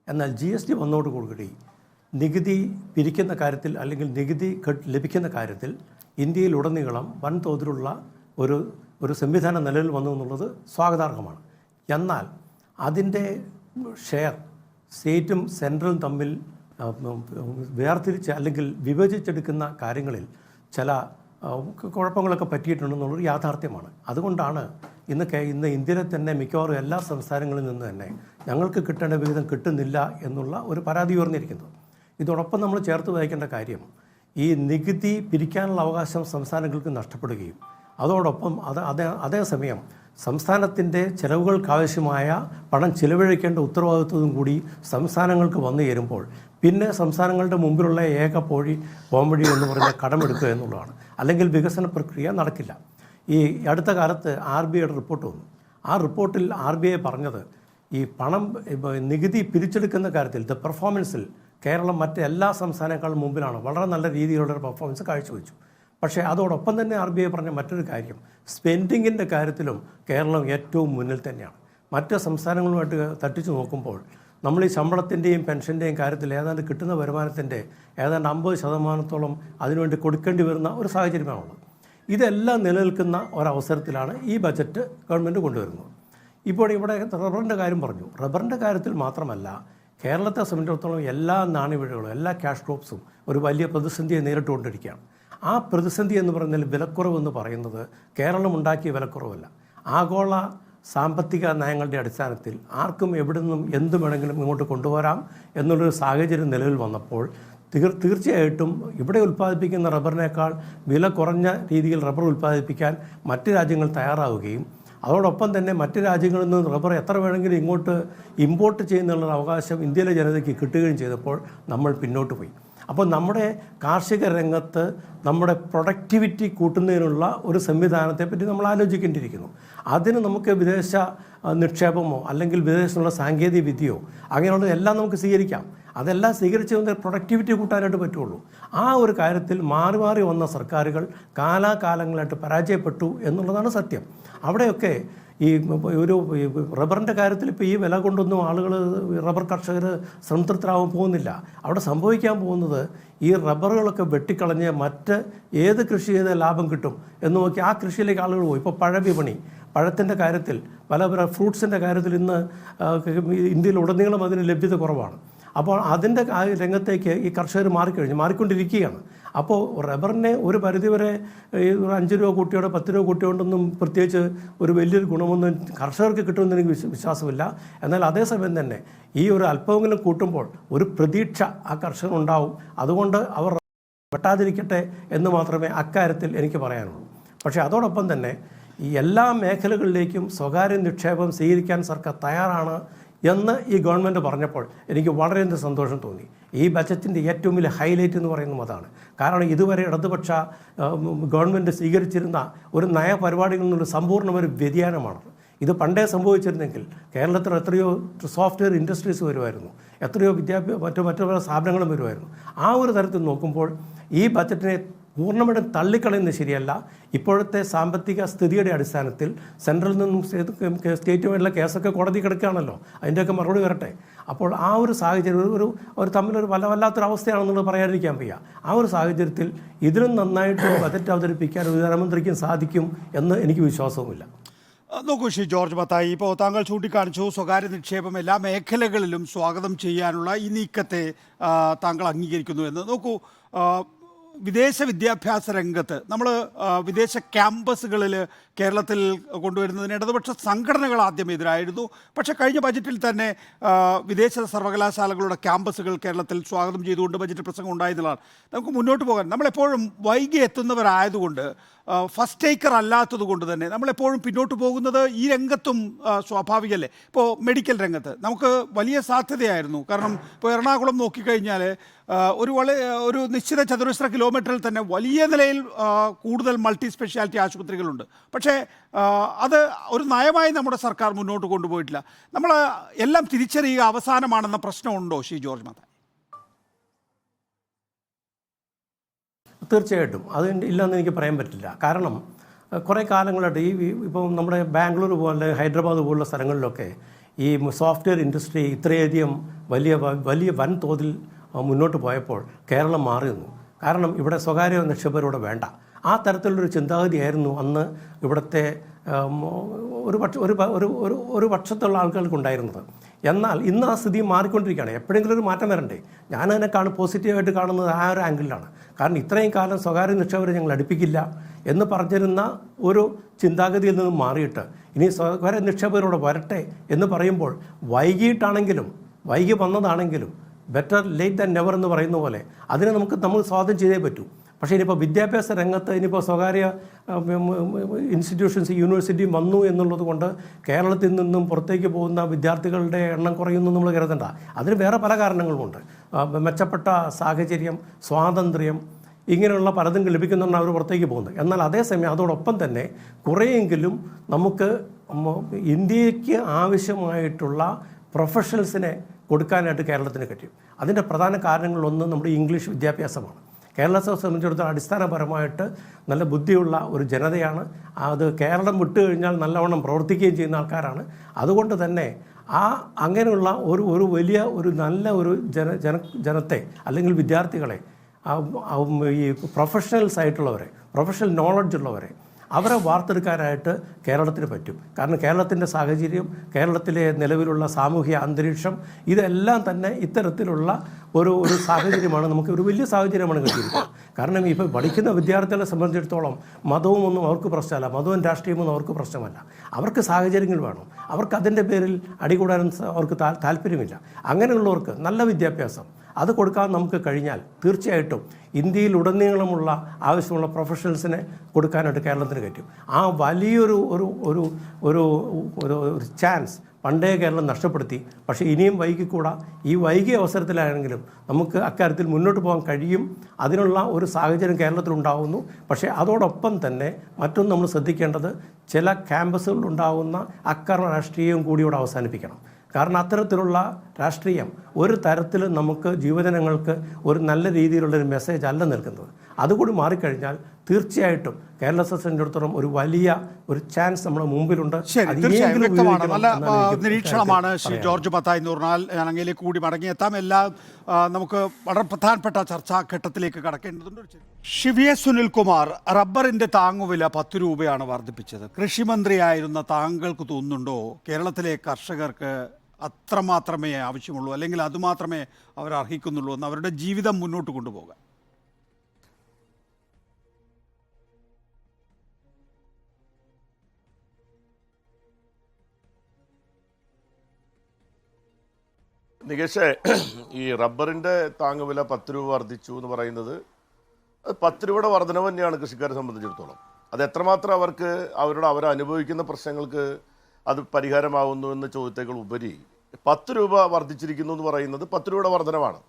എന്നാൽ GST വന്നതോടുകൂടി നികുതി പിരിക്കുന്ന കാര്യത്തിൽ അല്ലെങ്കിൽ നികുതി ലഭിക്കുന്ന കാര്യത്തിൽ ഇന്ത്യയിലുടനീളം വൻതോതിലുള്ള ഒരു സംവിധാനം നിലവിൽ വന്നു എന്നുള്ളത് സ്വാഗതാർഹമാണ്. എന്നാൽ അതിൻ്റെ ഷെയർ സ്റ്റേറ്റും സെൻട്രലും തമ്മിൽ വേർതിരിച്ച് അല്ലെങ്കിൽ വിഭജിച്ചെടുക്കുന്ന കാര്യങ്ങളിൽ ചില കുഴപ്പങ്ങളൊക്കെ പറ്റിയിട്ടുണ്ടെന്നുള്ളൊരു യാഥാർത്ഥ്യമാണ്. അതുകൊണ്ടാണ് ഇന്ന് ഇന്ത്യയിലെ തന്നെ മിക്കവാറും എല്ലാ സംസ്ഥാനങ്ങളിൽ നിന്ന് തന്നെ ഞങ്ങൾക്ക് കിട്ടേണ്ട വിഹിതം കിട്ടുന്നില്ല എന്നുള്ള ഒരു പരാതി ഉയർന്നിരിക്കുന്നത്. ഇതോടൊപ്പം നമ്മൾ ചേർത്ത് വായിക്കേണ്ട കാര്യം, ഈ നികുതി പിരിക്കാനുള്ള അവകാശം സംസ്ഥാനങ്ങൾക്ക് നഷ്ടപ്പെടുകയും അതോടൊപ്പം അതേസമയം സംസ്ഥാനത്തിൻ്റെ ചെലവുകൾക്കാവശ്യമായ പണം ചിലവഴിക്കേണ്ട ഉത്തരവാദിത്വവും കൂടി സംസ്ഥാനങ്ങൾക്ക് വന്നു ചേരുമ്പോൾ പിന്നെ സംസ്ഥാനങ്ങളുടെ മുമ്പിലുള്ള ഏക പോംവഴി എന്ന് പറയുന്ന കടമെടുക്കുക എന്നുള്ളതാണ്. അല്ലെങ്കിൽ വികസന പ്രക്രിയ നടക്കില്ല. ഈ അടുത്ത കാലത്ത് RBIയുടെ റിപ്പോർട്ട് വന്നു. ആ റിപ്പോർട്ടിൽ RBI പറഞ്ഞത് ഈ പണം നികുതി പിരിച്ചെടുക്കുന്ന കാര്യത്തിൽ പെർഫോമൻസിൽ കേരളം മറ്റ് എല്ലാ സംസ്ഥാനങ്ങളെക്കാളും മുമ്പിലാണ്. വളരെ നല്ല രീതിയിലുള്ള പെർഫോമൻസ് കാഴ്ചവെച്ചു. പക്ഷേ അതോടൊപ്പം തന്നെ RBI പറഞ്ഞ മറ്റൊരു കാര്യം, സ്പെൻഡിങ്ങിൻ്റെ കാര്യത്തിലും കേരളം ഏറ്റവും മുന്നിൽ തന്നെയാണ്. മറ്റ് സംസ്ഥാനങ്ങളുമായിട്ട് തട്ടിച്ചു നോക്കുമ്പോൾ നമ്മൾ ഈ ശമ്പളത്തിൻ്റെയും പെൻഷൻ്റെയും കാര്യത്തിൽ ഏതാണ്ട് കിട്ടുന്ന വരുമാനത്തിൻ്റെ ഏതാണ്ട് 50% അതിനുവേണ്ടി കൊടുക്കേണ്ടി വരുന്ന ഒരു സാഹചര്യമാണുള്ളത്. ഇതെല്ലാം നിലനിൽക്കുന്ന ഒരവസരത്തിലാണ് ഈ ബജറ്റ് ഗവൺമെൻറ് കൊണ്ടുവരുന്നത്. ഇപ്പോൾ ഇവിടെ റബ്ബറിൻ്റെ കാര്യം പറഞ്ഞു. റബ്ബറിൻ്റെ കാര്യത്തിൽ മാത്രമല്ല, കേരളത്തെ സംബന്ധിച്ചിടത്തോളം എല്ലാ നാണ്യവിളകളും എല്ലാ ക്യാഷ് ക്രോപ്സും ഒരു വലിയ പ്രതിസന്ധിയെ നേരിട്ടുകൊണ്ടിരിക്കുകയാണ്. ആ പ്രതിസന്ധി എന്ന് പറയുന്നതിൽ വിലക്കുറവെന്ന് പറയുന്നത് കേരളം ഉണ്ടാക്കിയ വിലക്കുറവല്ല. ആഗോള സാമ്പത്തിക നയങ്ങളുടെ അടിസ്ഥാനത്തിൽ ആർക്കും എവിടെ നിന്നും എന്ത് വേണമെങ്കിലും ഇങ്ങോട്ട് കൊണ്ടുവരാം എന്നുള്ളൊരു സാഹചര്യം നിലവിൽ വന്നപ്പോൾ തീർച്ചയായിട്ടും ഇവിടെ ഉൽപ്പാദിപ്പിക്കുന്ന റബ്ബറിനേക്കാൾ വില കുറഞ്ഞ രീതിയിൽ റബ്ബർ ഉൽപ്പാദിപ്പിക്കാൻ മറ്റ് രാജ്യങ്ങൾ തയ്യാറാവുകയും അതോടൊപ്പം തന്നെ മറ്റ് രാജ്യങ്ങളിൽ നിന്ന് റബ്ബർ എത്ര വേണമെങ്കിലും ഇങ്ങോട്ട് ഇമ്പോർട്ട് ചെയ്യുന്നുള്ള അവകാശം ഇന്ത്യയിലെ ജനതയ്ക്ക് കിട്ടുകയും ചെയ്തപ്പോൾ നമ്മൾ പിന്നോട്ട് പോയി. അപ്പോൾ നമ്മുടെ കാർഷിക രംഗത്ത് നമ്മുടെ പ്രൊഡക്ടിവിറ്റി കൂട്ടുന്നതിനുള്ള ഒരു സംവിധാനത്തെ പറ്റി നമ്മൾ ആലോചിക്കേണ്ടിയിരിക്കുന്നു. അതിന് നമുക്ക് വിദേശ നിക്ഷേപമോ അല്ലെങ്കിൽ വിദേശത്തുള്ള സാങ്കേതിക വിദ്യയോ അങ്ങനെയുള്ളത് എല്ലാം നമുക്ക് സ്വീകരിക്കാം. അതെല്ലാം സ്വീകരിച്ച് വന്ന പ്രൊഡക്ടിവിറ്റി കൂട്ടാനായിട്ട് പറ്റുള്ളൂ. ആ ഒരു കാര്യത്തിൽ മാറി മാറി വന്ന സർക്കാരുകൾ കാലാകാലങ്ങളായിട്ട് പരാജയപ്പെട്ടു എന്നുള്ളതാണ് സത്യം. അവിടെയൊക്കെ ഈ ഒരു റബ്ബറിൻ്റെ കാര്യത്തിൽ ഇപ്പോൾ ഈ വില കൊണ്ടൊന്നും ആളുകൾ റബ്ബർ കർഷകർ സംതൃപ്തരാകാൻ പോകുന്നില്ല. അവിടെ സംഭവിക്കാൻ പോകുന്നത് ഈ റബ്ബറുകളൊക്കെ വെട്ടിക്കളഞ്ഞ് മറ്റ് ഏത് കൃഷി ചെയ്ത് ലാഭം കിട്ടും എന്ന് നോക്കി ആ കൃഷിയിലേക്ക് ആളുകൾ പോയി. ഇപ്പോൾ പഴവിപണി, പഴത്തിൻ്റെ കാര്യത്തിൽ പല ഫ്രൂട്ട്സിൻ്റെ കാര്യത്തിൽ ഇന്ന് ഇന്ത്യയിൽ ഉടനീളം അതിന് ലഭ്യത കുറവാണ്. അപ്പോൾ അതിൻ്റെ രംഗത്തേക്ക് ഈ കർഷകർ മാറിക്കൊണ്ടിരിക്കുകയാണ്. അപ്പോൾ റബ്ബറിനെ ഒരു പരിധിവരെ ഒരു 5 രൂപ കൂട്ടിയോടെ 10 രൂപ കൂട്ടിയോണ്ടൊന്നും പ്രത്യേകിച്ച് ഒരു വലിയൊരു ഗുണമൊന്നും കർഷകർക്ക് കിട്ടുമെന്ന് എനിക്ക് വിശ്വാസമില്ല. എന്നാൽ അതേസമയം തന്നെ ഈ ഒരു അല്പമെങ്കിലും കൂട്ടുമ്പോൾ ഒരു പ്രതീക്ഷ ആ കർഷകനുണ്ടാവും. അതുകൊണ്ട് അവർ വെട്ടാതിരിക്കട്ടെ എന്ന് മാത്രമേ അക്കാര്യത്തിൽ എനിക്ക് പറയാനുള്ളൂ. പക്ഷേ അതോടൊപ്പം തന്നെ ഈ എല്ലാ മേഖലകളിലേക്കും സ്വകാര്യ നിക്ഷേപം സ്വീകരിക്കാൻ സർക്കാർ തയ്യാറാണ് എന്ന് ഈ ഗവൺമെൻറ് പറഞ്ഞപ്പോൾ എനിക്ക് വളരെയധികം സന്തോഷം തോന്നി. ഈ ബജറ്റിൻ്റെ ഏറ്റവും വലിയ ഹൈലൈറ്റ് എന്ന് പറയുന്നത് അതാണ്. കാരണം ഇതുവരെ ഇടതുപക്ഷ ഗവൺമെൻറ് സ്വീകരിച്ചിരുന്ന ഒരു നയപരിപാടികളിൽ നിന്നൊരു സമ്പൂർണ്ണമൊരു വ്യതിയാനമാണ്. ഇത് പണ്ടേ സംഭവിച്ചിരുന്നെങ്കിൽ കേരളത്തിൽ എത്രയോ സോഫ്റ്റ്വെയർ ഇൻഡസ്ട്രീസ് വരുമായിരുന്നു, എത്രയോ മറ്റു പല സ്ഥാപനങ്ങളും വരുമായിരുന്നു. ആ ഒരു തരത്തിൽ നോക്കുമ്പോൾ ഈ ബജറ്റിനെ പൂർണ്ണമായിട്ടും തള്ളിക്കളയുന്നത് ശരിയല്ല. ഇപ്പോഴത്തെ സാമ്പത്തിക സ്ഥിതിയുടെ അടിസ്ഥാനത്തിൽ സെൻട്രലിൽ നിന്നും സ്റ്റേറ്റുമായിട്ടുള്ള കേസൊക്കെ കോടതി കിടക്കുകയാണല്ലോ, അതിൻ്റെയൊക്കെ മറുപടി വരട്ടെ. അപ്പോൾ ആ ഒരു സാഹചര്യം ഒരു തമ്മിലൊരു വല്ലാത്തൊരവസ്ഥയാണെന്നുള്ളത് പറയാതിരിക്കാൻ വയ്യ. ആ ഒരു സാഹചര്യത്തിൽ ഇതിലും നന്നായിട്ട് ബജറ്റ് അവതരിപ്പിക്കാൻ ഒരു ധനമന്ത്രിക്കും സാധിക്കും എന്ന് എനിക്ക് വിശ്വാസവുമില്ല. നോക്കൂ ശ്രീ ജോർജ് മത്തായി, ഇപ്പോൾ താങ്കൾ ചൂണ്ടിക്കാണിച്ചു സ്വകാര്യ നിക്ഷേപം എല്ലാ മേഖലകളിലും സ്വാഗതം ചെയ്യാനുള്ള ഈ നീക്കത്തെ താങ്കൾ അംഗീകരിക്കുന്നു എന്ന്. നോക്കൂ, വിദേശ വിദ്യാഭ്യാസ രംഗത്ത് നമ്മൾ വിദേശ ക്യാമ്പസുകളിൽ കേരളത്തിൽ കൊണ്ടുവരുന്നതിന് ഇടതുപക്ഷ സംഘടനകൾ ആദ്യം എതിരായിരുന്നു. പക്ഷേ കഴിഞ്ഞ ബജറ്റിൽ തന്നെ വിദേശ സർവകലാശാലകളുടെ ക്യാമ്പസുകൾ കേരളത്തിൽ സ്വാഗതം ചെയ്തുകൊണ്ട് ബജറ്റ് പ്രസംഗം ഉണ്ടായിരുന്നതാണ്. നമുക്ക് മുന്നോട്ട് പോകാൻ നമ്മളെപ്പോഴും വൈകി എത്തുന്നവരായതുകൊണ്ട്, ഫസ്റ്റ് ടേക്കർ അല്ലാത്തത് കൊണ്ട് തന്നെ നമ്മളെപ്പോഴും പിന്നോട്ട് പോകുന്നത് ഈ രംഗത്തും സ്വാഭാവികമല്ലേ. ഇപ്പോൾ മെഡിക്കൽ രംഗത്ത് നമുക്ക് വലിയ സാധ്യതയായിരുന്നു. കാരണം ഇപ്പോൾ എറണാകുളം നോക്കിക്കഴിഞ്ഞാൽ ഒരു നിശ്ചിത ചതുരശ്ര കിലോമീറ്ററിൽ തന്നെ വലിയ നിലയിൽ കൂടുതൽ മൾട്ടി സ്പെഷ്യാലിറ്റി ആശുപത്രികളുണ്ട്. പക്ഷേ അത് ഒരു നയമായി നമ്മുടെ സർക്കാർ മുന്നോട്ട് കൊണ്ടുപോയിട്ടില്ല. നമ്മൾ എല്ലാം തിരിച്ചറിയുക അവസാനമാണെന്ന പ്രശ്നമുണ്ടോ ശ്രീ ജോർജ് മത്തായി? തീർച്ചയായിട്ടും അത് ഇല്ലെന്ന് എനിക്ക് പറയാൻ പറ്റില്ല. കാരണം കുറേ കാലങ്ങളായിട്ട് ഇപ്പം നമ്മുടെ ബാംഗ്ലൂർ പോലെ ഹൈദരാബാദ് പോലുള്ള സ്ഥലങ്ങളിലൊക്കെ ഈ സോഫ്റ്റ്വെയർ ഇൻഡസ്ട്രി ഇത്രയധികം വലിയ വൻതോതിൽ മുന്നോട്ട് പോയപ്പോൾ കേരളം മാറി നിന്നു. കാരണം ഇവിടെ സ്വകാര്യ നിക്ഷേപകരോട് വേണ്ട. ആ തരത്തിലുള്ളൊരു ചിന്താഗതിയായിരുന്നു അന്ന് ഇവിടുത്തെ ഒരു പക്ഷത്തുള്ള ആൾക്കാർക്കുണ്ടായിരുന്നത്. എന്നാൽ ഇന്ന് ആ സ്ഥിതി മാറിക്കൊണ്ടിരിക്കുകയാണ്. എപ്പോഴെങ്കിലും ഒരു മാറ്റം വരണ്ടേ? ഞാനതിനെ പോസിറ്റീവായിട്ട് കാണുന്നത് ആ ഒരു ആംഗിളിലാണ്. കാരണം ഇത്രയും കാലം സ്വകാര്യ നിക്ഷേപകരെ ഞങ്ങൾ അടുപ്പിക്കില്ല എന്ന് പറഞ്ഞിരുന്ന ഒരു ചിന്താഗതിയിൽ നിന്നും മാറിയിട്ട് ഇനി സ്വകാര്യ നിക്ഷേപകരോട് വരട്ടെ എന്ന് പറയുമ്പോൾ വൈകി വന്നതാണെങ്കിലും ബെറ്റർ ലേറ്റ് ദാൻ നെവർ എന്ന് പറയുന്ന പോലെ അതിനെ നമ്മൾ സ്വാഗതം ചെയ്തേ പറ്റൂ. പക്ഷേ ഇനിയിപ്പോൾ വിദ്യാഭ്യാസ രംഗത്ത് ഇനിയിപ്പോൾ സ്വകാര്യ ഇൻസ്റ്റിറ്റ്യൂഷൻസ് യൂണിവേഴ്സിറ്റിയും വന്നു എന്നുള്ളത് കൊണ്ട് കേരളത്തിൽ നിന്നും പുറത്തേക്ക് പോകുന്ന വിദ്യാർത്ഥികളുടെ എണ്ണം കുറയുന്നു നമ്മൾ കരുതണ്ട. അതിന് വേറെ പല കാരണങ്ങളുമുണ്ട്. മെച്ചപ്പെട്ട സാഹചര്യം, സ്വാതന്ത്ര്യം, ഇങ്ങനെയുള്ള പലതും ലഭിക്കുന്നുണ്ടാണ് അവർ പുറത്തേക്ക് പോകുന്നത്. എന്നാൽ അതേസമയം അതോടൊപ്പം തന്നെ കുറേയെങ്കിലും നമുക്ക് ഇന്ത്യക്ക് ആവശ്യമായിട്ടുള്ള പ്രൊഫഷണൽസിനെ കൊടുക്കാനായിട്ട് കേരളത്തിന് കഴിയും. അതിൻ്റെ പ്രധാന കാരണങ്ങളിലൊന്ന് നമ്മുടെ ഇംഗ്ലീഷ് വിദ്യാഭ്യാസമാണ്. കേരളത്തെ സംബന്ധിച്ചിടത്തോളം അടിസ്ഥാനപരമായിട്ട് നല്ല ബുദ്ധിയുള്ള ഒരു ജനതയാണ്. അത് കേരളം വിട്ടു കഴിഞ്ഞാൽ നല്ലവണ്ണം പ്രവർത്തിക്കുകയും ചെയ്യുന്ന ആൾക്കാരാണ്. അതുകൊണ്ട് തന്നെ അങ്ങനെയുള്ള ഒരു വലിയ നല്ല ജനത്തെ അല്ലെങ്കിൽ വിദ്യാർത്ഥികളെ, ഈ പ്രൊഫഷണൽസ് ആയിട്ടുള്ളവരെ, പ്രൊഫഷണൽ നോളജ് ഉള്ളവരെ, അവരെ വാർത്തെടുക്കാനായിട്ട് കേരളത്തിന് പറ്റും. കാരണം കേരളത്തിൻ്റെ സാഹചര്യം, കേരളത്തിലെ നിലവിലുള്ള സാമൂഹിക അന്തരീക്ഷം, ഇതെല്ലാം തന്നെ ഇത്തരത്തിലുള്ള ഒരു സാഹചര്യമാണ്, നമുക്ക് ഒരു വലിയ സാഹചര്യമാണ് കിട്ടിയിരിക്കുന്നത്. കാരണം ഇപ്പോൾ പഠിക്കുന്ന വിദ്യാർത്ഥികളെ സംബന്ധിച്ചിടത്തോളം മതവും ഒന്നും അവർക്ക് പ്രശ്നമല്ല, മതവും രാഷ്ട്രീയമൊന്നും അവർക്ക് പ്രശ്നമല്ല. അവർക്ക് സാഹചര്യങ്ങൾ വേണം. അവർക്ക് അതിൻ്റെ പേരിൽ അടികൂടാനും അവർക്ക് താല്പര്യമില്ല. അങ്ങനെയുള്ളവർക്ക് നല്ല വിദ്യാഭ്യാസം, അത് കൊടുക്കാൻ നമുക്ക് കഴിഞ്ഞാൽ തീർച്ചയായിട്ടും ഇന്ത്യയിലുടനീളമുള്ള ആവശ്യമുള്ള പ്രൊഫഷണൽസിനെ കൊടുക്കാനായിട്ട് കേരളത്തിന് പറ്റും. ആ വലിയൊരു ഒരു ഒരു ഒരു ഒരു ചാൻസ് പണ്ടേ കേരളം നഷ്ടപ്പെടുത്തി. പക്ഷേ ഇനിയും വൈകിക്കൂടാ. ഈ വൈകിയ അവസരത്തിലാണെങ്കിലും നമുക്ക് അക്കാര്യത്തിൽ മുന്നോട്ട് പോകാൻ കഴിയും. അതിനുള്ള ഒരു സാഹചര്യം കേരളത്തിലുണ്ടാകുന്നു. പക്ഷേ അതോടൊപ്പം തന്നെ മറ്റൊന്ന് നമ്മൾ ശ്രദ്ധിക്കേണ്ടത്, ചില ക്യാമ്പസുകളിലുണ്ടാകുന്ന അക്രമ രാഷ്ട്രീയവും കൂടി ഇവിടെ അവസാനിപ്പിക്കണം. കാരണം അത്തരത്തിലുള്ള രാഷ്ട്രീയം ഒരു തരത്തിലും നമുക്ക് യുവജനങ്ങൾക്ക് ഒരു നല്ല രീതിയിലുള്ളൊരു മെസ്സേജ് അല്ല നൽകുന്നത്. അതുകൂടി മാറിക്കഴിഞ്ഞാൽ തീർച്ചയായിട്ടും കേരള സംബന്ധിച്ചിടത്തോളം ഒരു വലിയ ഒരു ചാൻസ് നമ്മുടെ മുമ്പിലുണ്ട്. തീർച്ചയായും വ്യക്തമാണ്. നല്ല നിരീക്ഷണമാണ് ശ്രീ ജോർജ് മത്തായി എന്ന് പറഞ്ഞാൽ. ഞാൻ അങ്ങയിലേക്ക് കൂടി മടങ്ങിയെത്താം. എല്ലാം നമുക്ക് വളരെ പ്രധാനപ്പെട്ട ചർച്ചാ ഘട്ടത്തിലേക്ക് കടക്കേണ്ടതുണ്ട്. ശിവ്യ സുനിൽകുമാർ, റബ്ബറിന്റെ താങ്ങുവില 10 രൂപയാണ് വർദ്ധിപ്പിച്ചത്. കൃഷിമന്ത്രിയായിരുന്ന താങ്കൾക്ക് തോന്നുന്നുണ്ടോ കേരളത്തിലെ കർഷകർക്ക് അത്രമാത്രമേ ആവശ്യമുള്ളൂ, അല്ലെങ്കിൽ അതുമാത്രമേ അവർ അർഹിക്കുന്നുള്ളൂ എന്ന്, അവരുടെ ജീവിതം മുന്നോട്ട് കൊണ്ടുപോകാൻ? നികേഷേ, ഈ റബ്ബറിൻ്റെ താങ്ങുവില 10 രൂപ വർദ്ധിച്ചു എന്ന് പറയുന്നത് 10 രൂപയുടെ വർധനവ് തന്നെയാണ് കൃഷിക്കാരെ സംബന്ധിച്ചിടത്തോളം. അത് എത്രമാത്രം അവർക്ക് അവരനുഭവിക്കുന്ന പ്രശ്നങ്ങൾക്ക് അത് പരിഹാരമാകുന്നു എന്ന ചോദ്യത്തേക്കാൾ ഉപരി 10 രൂപ വർദ്ധിച്ചിരിക്കുന്നു എന്ന് പറയുന്നത് 10 രൂപയുടെ വർധനവാണ്.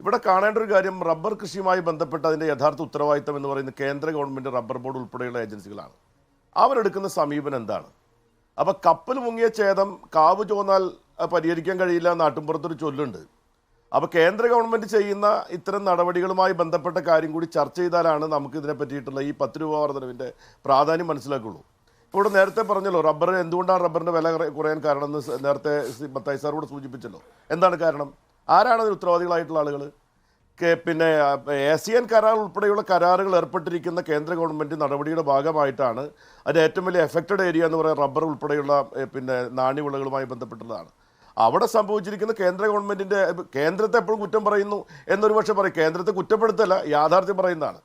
ഇവിടെ കാണേണ്ട ഒരു കാര്യം, റബ്ബർ കൃഷിയുമായി ബന്ധപ്പെട്ട അതിൻ്റെ യഥാർത്ഥ ഉത്തരവാദിത്തം എന്ന് പറയുന്നത് കേന്ദ്ര ഗവൺമെൻറ്, റബ്ബർ ബോർഡ് ഉൾപ്പെടെയുള്ള ഏജൻസികളാണ്. അവരെടുക്കുന്ന സമീപനം എന്താണ്? അപ്പോൾ കപ്പൽ മുങ്ങിയ ഛേദം കാവ് ചോന്നാൽ പരിഹരിക്കാൻ കഴിയില്ല, നാട്ടുമ്പുറത്തൊരു ചൊല്ലുണ്ട്. അപ്പോൾ കേന്ദ്ര ഗവൺമെൻറ് ചെയ്യുന്ന ഇത്തരം നടപടികളുമായി ബന്ധപ്പെട്ട കാര്യം കൂടി ചർച്ച ചെയ്താലാണ് നമുക്ക് ഇതിനെ പറ്റിയിട്ടുള്ള ഈ 10 രൂപ വർധനവിൻ്റെ പ്രാധാന്യം മനസ്സിലാക്കുള്ളൂ. ഇപ്പോൾ ഇവിടെ നേരത്തെ പറഞ്ഞല്ലോ, എന്തുകൊണ്ടാണ് റബ്ബറിൻ്റെ വില കുറയാൻ കാരണം എന്ന് നേരത്തെ മത്തായി സാർ കൂടെ സൂചിപ്പിച്ചല്ലോ. എന്താണ് കാരണം? ആരാണ് അതിന് ഉത്തരവാദികളായിട്ടുള്ള ആളുകൾ? പിന്നെ ASEAN കരാർ ഉൾപ്പെടെയുള്ള കരാറുകൾ ഏർപ്പെട്ടിരിക്കുന്ന കേന്ദ്ര ഗവൺമെൻറ് നടപടിയുടെ ഭാഗമായിട്ടാണ് അതിൻ്റെ ഏറ്റവും വലിയ എഫക്റ്റഡ് ഏരിയ എന്ന് പറയുന്നത് റബ്ബർ ഉൾപ്പെടെയുള്ള പിന്നെ നാണ്യവിളകളുമായി ബന്ധപ്പെട്ടുള്ളതാണ്. അവിടെ സംഭവിച്ചിരിക്കുന്ന കേന്ദ്ര ഗവൺമെൻറ്റിൻ്റെ, കേന്ദ്രത്തെ എപ്പോഴും കുറ്റം പറയുന്നു എന്നൊരു പക്ഷേ പറയും, കേന്ദ്രത്തെ കുറ്റപ്പെടുത്തല്ല, യാഥാർത്ഥ്യം പറയുന്നതാണ്.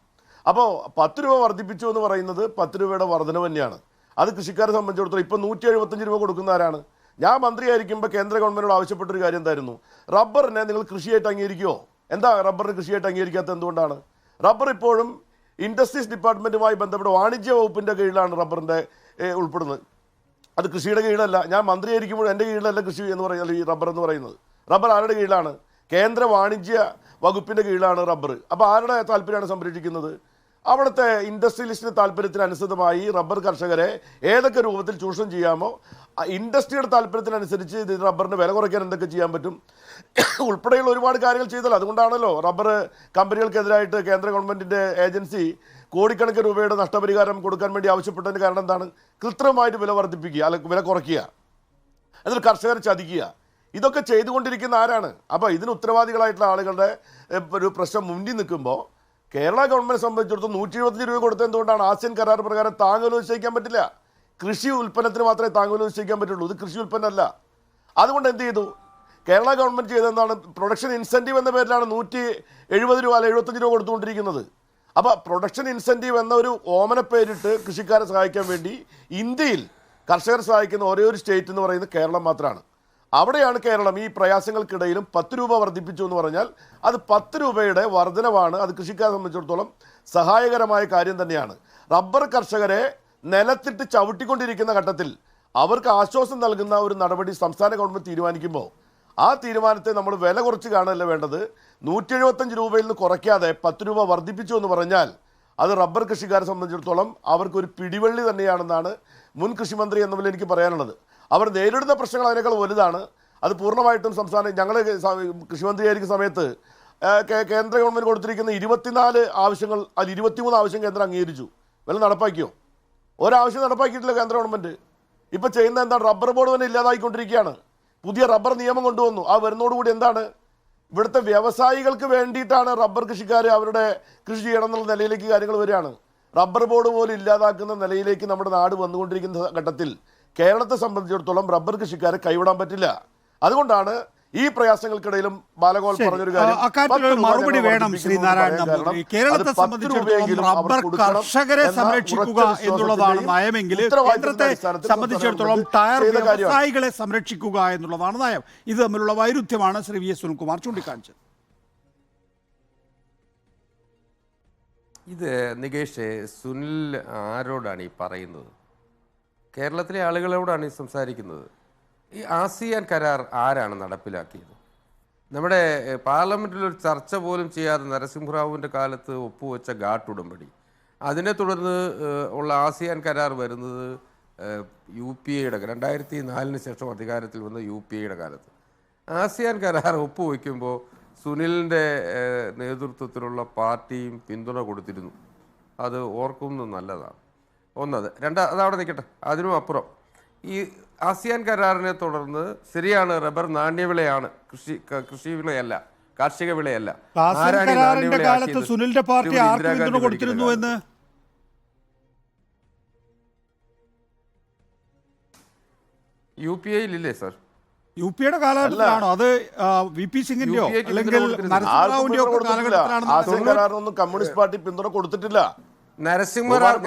അപ്പോൾ 10 രൂപ വർദ്ധിപ്പിച്ചു എന്ന് പറയുന്നത് 10 രൂപയുടെ വർധന തന്നെയാണ്. അത് കൃഷിക്കാരെ സംബന്ധിച്ചിടത്തോളം ഇപ്പോൾ 175 രൂപ കൊടുക്കുന്ന ആരാണ്? ഞാൻ മന്ത്രിയായിരിക്കുമ്പോൾ കേന്ദ്ര ഗവൺമെൻറ്റിനോട് ആവശ്യപ്പെട്ടൊരു കാര്യം എന്തായിരുന്നു? റബ്ബറിനെ നിങ്ങൾ കൃഷിയായിട്ട് അംഗീകരിക്കുമോ? എന്താ റബ്ബറിന് കൃഷിയായിട്ട് അംഗീകരിക്കാത്തത്? എന്തുകൊണ്ടാണ്? റബ്ബർ ഇപ്പോഴും ഇൻഡസ്ട്രീസ് ഡിപ്പാർട്ട്മെൻറ്റുമായി ബന്ധപ്പെട്ട വാണിജ്യ വകുപ്പിൻ്റെ കീഴിലാണ് റബ്ബറിൻ്റെ ഉൾപ്പെടുന്നത്. അത് കൃഷിയുടെ കീഴിലല്ല. ഞാൻ മന്ത്രിയായിരിക്കുമ്പോൾ എൻ്റെ കീഴിലല്ല കൃഷി എന്ന് പറയുന്നത്, ഈ റബ്ബർ എന്ന് പറയുന്നത്. റബ്ബർ ആരുടെ കീഴിലാണ്? കേന്ദ്ര വാണിജ്യ വകുപ്പിൻ്റെ കീഴിലാണ് റബ്ബർ. അപ്പോൾ ആരുടെ താല്പര്യമാണ് സംരക്ഷിക്കുന്നത്? അവിടുത്തെ ഇൻഡസ്ട്രിയലിസ്റ്റിൻ്റെ താല്പര്യത്തിനനുസൃതമായി റബ്ബർ കർഷകരെ ഏതൊക്കെ രൂപത്തിൽ ചൂഷണം ചെയ്യാമോ, ഇൻഡസ്ട്രിയുടെ താല്പര്യത്തിനനുസരിച്ച് ഇത് റബ്ബറിന് വില കുറയ്ക്കാൻ എന്തൊക്കെ ചെയ്യാൻ പറ്റും ഉൾപ്പെടെയുള്ള ഒരുപാട് കാര്യങ്ങൾ ചെയ്തല്ലോ. അതുകൊണ്ടാണല്ലോ റബ്ബർ കമ്പനികൾക്കെതിരായിട്ട് കേന്ദ്ര ഗവൺമെൻറ്റിൻ്റെ ഏജൻസി കോടിക്കണക്കിന് രൂപയുടെ നഷ്ടപരിഹാരം കൊടുക്കാൻ വേണ്ടി ആവശ്യപ്പെട്ടതിന് കാരണം എന്താണ്? കൃത്രിമമായിട്ട് വില വർദ്ധിപ്പിക്കുക, അല്ലെങ്കിൽ വില കുറയ്ക്കുക, എന്നിട്ട് കർഷകരെ ചതിക്കുക. ഇതൊക്കെ ചെയ്തുകൊണ്ടിരിക്കുന്ന ആരാണ്? അപ്പോൾ ഇതിന് ഉത്തരവാദികളായിട്ടുള്ള ആളുകളുടെ ഒരു പ്രശ്നം മുന്നിൽ നിൽക്കുമ്പോൾ കേരള ഗവൺമെൻറ് സംബന്ധിച്ചിടത്തോളം 175 രൂപ കൊടുത്തത് എന്തുകൊണ്ടാണ്? ASEAN കരാർ പ്രകാരം താങ്ങുവില നിശ്ചയിക്കാൻ പറ്റില്ല. കൃഷി ഉൽപ്പന്നത്തിന് മാത്രമേ താങ്ങുവില നിശ്ചയിക്കാൻ പറ്റുള്ളൂ. ഇത് കൃഷി ഉൽപ്പന്നമല്ല. അതുകൊണ്ട് എന്ത് ചെയ്തു കേരള ഗവൺമെൻറ് ചെയ്തതെന്താണ്? പ്രൊഡക്ഷൻ ഇൻസെൻറ്റീവ് എന്ന പേരിലാണ് 170 രൂപ അല്ല 75 രൂപ കൊടുത്തുകൊണ്ടിരിക്കുന്നത്. അപ്പോൾ പ്രൊഡക്ഷൻ ഇൻസെൻറ്റീവ് എന്നൊരു ഓമന പേരിട്ട് കൃഷിക്കാരെ സഹായിക്കാൻ വേണ്ടി ഇന്ത്യയിൽ കർഷകരെ സഹായിക്കുന്ന ഒരേ ഒരു സ്റ്റേറ്റ് എന്ന് പറയുന്നത് കേരളം മാത്രമാണ്. അവിടെയാണ് കേരളം ഈ പ്രയാസങ്ങൾക്കിടയിലും 10 രൂപ വർദ്ധിപ്പിച്ചു എന്ന് പറഞ്ഞാൽ അത് 10 രൂപയുടെ വർധനവാണ്. അത് കൃഷിക്കാരെ സംബന്ധിച്ചിടത്തോളം സഹായകരമായ കാര്യം തന്നെയാണ്. റബ്ബർ കർഷകരെ നിലത്തിട്ട് ചവിട്ടിക്കൊണ്ടിരിക്കുന്ന ഘട്ടത്തിൽ അവർക്ക് ആശ്വാസം നൽകുന്ന ഒരു നടപടി സംസ്ഥാന ഗവൺമെൻറ് തീരുമാനിക്കുമ്പോൾ ആ തീരുമാനത്തെ നമ്മൾ വില കുറച്ച് കാണുകയല്ല വേണ്ടത്. 175 രൂപയിൽ നിന്ന് കുറയ്ക്കാതെ 10 രൂപ വർദ്ധിപ്പിച്ചു എന്ന് പറഞ്ഞാൽ അത് റബ്ബർ കൃഷിക്കാരെ സംബന്ധിച്ചിടത്തോളം അവർക്കൊരു പിടിവള്ളി തന്നെയാണെന്നാണ് മുൻ കൃഷിമന്ത്രി എന്ന നിലയിൽ എനിക്ക് പറയാനുള്ളത്. അവർ നേരിടുന്ന പ്രശ്നങ്ങൾ അതിനേക്കാൾ വലുതാണ്. അത് പൂർണ്ണമായിട്ടും ഞങ്ങൾ കൃഷിമന്ത്രിയായിരിക്കുന്ന സമയത്ത് കേന്ദ്ര ഗവൺമെൻറ് കൊടുത്തിരിക്കുന്ന 24 ആവശ്യങ്ങൾ, അതിൽ 23 ആവശ്യം കേന്ദ്രം അംഗീകരിച്ചു. വല്ല നടപ്പാക്കിയോ? ഒരാവശ്യം നടപ്പാക്കിയിട്ടില്ല കേന്ദ്ര ഗവൺമെൻറ്. ഇപ്പോൾ ചെയ്യുന്ന എന്താണ്? റബ്ബർ ബോർഡ് തന്നെ ഇല്ലാതായിക്കൊണ്ടിരിക്കുകയാണ്. പുതിയ റബ്ബർ നിയമം കൊണ്ടുവന്നു. ആ വരുന്നതോടുകൂടി എന്താണ്? ഇവിടുത്തെ വ്യവസായികൾക്ക് വേണ്ടിയിട്ടാണ് റബ്ബർ കൃഷിക്കാർ അവരുടെ കൃഷി ചെയ്യണം എന്നുള്ള നിലയിലേക്ക് കാര്യങ്ങൾ വരികയാണ്. റബ്ബർ ബോർഡ് പോലും ഇല്ലാതാക്കുന്ന നിലയിലേക്ക് നമ്മുടെ നാട് വന്നുകൊണ്ടിരിക്കുന്ന ഘട്ടത്തിൽ കേരളത്തെ സംബന്ധിച്ചിടത്തോളം റബ്ബർ കൃഷിക്കാരെ കൈവിടാൻ പറ്റില്ല. അതുകൊണ്ടാണ് ഈ പ്രയാസങ്ങൾക്കിടയിലും ബാലഗോപാൽ പറഞ്ഞൊരു കാര്യം, മറുപടി വേണം ശ്രീ നാരായണ നമ്പൂതിരി. കേരളത്തെ സംബന്ധിച്ചിടത്തോളം റബ്ബർ കർഷകരെ സംരക്ഷിക്കുക എന്നുള്ളതാണ് നയമെങ്കിൽ കേന്ദ്രത്തെ സംബന്ധിച്ചിടത്തോളം ടയർ വ്യവസായികളെ സംരക്ഷിക്കുക എന്നുള്ളതാണ് നയം. ഇത് തമ്മിലുള്ള വൈരുദ്ധ്യമാണ് ശ്രീ വി എസ് സുനിൽകുമാർ ചൂണ്ടിക്കാണിച്ചത്. ഇത് നികേഷ്, സുനിൽ ആരോടാണ് ഈ പറയുന്നത്? കേരളത്തിലെ ആളുകളോടാണ് ഈ സംസാരിക്കുന്നത്. ഈ ആസിയാൻ കരാർ ആരാണ് നടപ്പിലാക്കിയത്? നമ്മുടെ പാർലമെൻറ്റിൽ ഒരു ചർച്ച പോലും ചെയ്യാതെ നരസിംഹറാവുവിൻ്റെ കാലത്ത് ഒപ്പുവെച്ച ഘാട്ട് ഉടമ്പടി, അതിനെ തുടർന്ന് ഉള്ള ആസിയാൻ കരാർ വരുന്നത് UPA-യുടെ 2004 ശേഷം അധികാരത്തിൽ വന്ന UPA-യുടെ കാലത്ത്. ആസിയാൻ കരാർ ഒപ്പുവെക്കുമ്പോൾ സുനിലിൻ്റെ നേതൃത്വത്തിലുള്ള പാർട്ടിയും പിന്തുണ കൊടുത്തിരുന്നു. അത് ഓർക്കുന്നത് നല്ലതാണ്. ഒന്നത്. അതവിടെ നിൽക്കട്ടെ. അതിനും അപ്പുറം ഈ ആസിയാൻ കരാറിനെ തുടർന്ന് ശരിയാണ്, റബ്ബർ നാണ്യവിളയാണ്, കൃഷി വിളയല്ല, കാർഷിക വിളയല്ല. കരാറിന്റെ കാലത്ത് സുനിലിന്റെ പാർട്ടി ആർക്ക് പിന്തുണ കൊടുത്തിരുന്നു എന്ന് UPA-യിലില്ലേ സർ? UPA-യുടെ കാലഘട്ടത്തിലാണോ അത്? VP സിംഗിന്റെയോ അല്ലെങ്കിൽ നരസിംഹറാവുവിന്റെയോ കരാറിനൊന്നും കമ്മ്യൂണിസ്റ്റ് പാർട്ടി പിന്തുണ കൊടുത്തിട്ടില്ല. നരസിംഹറാവു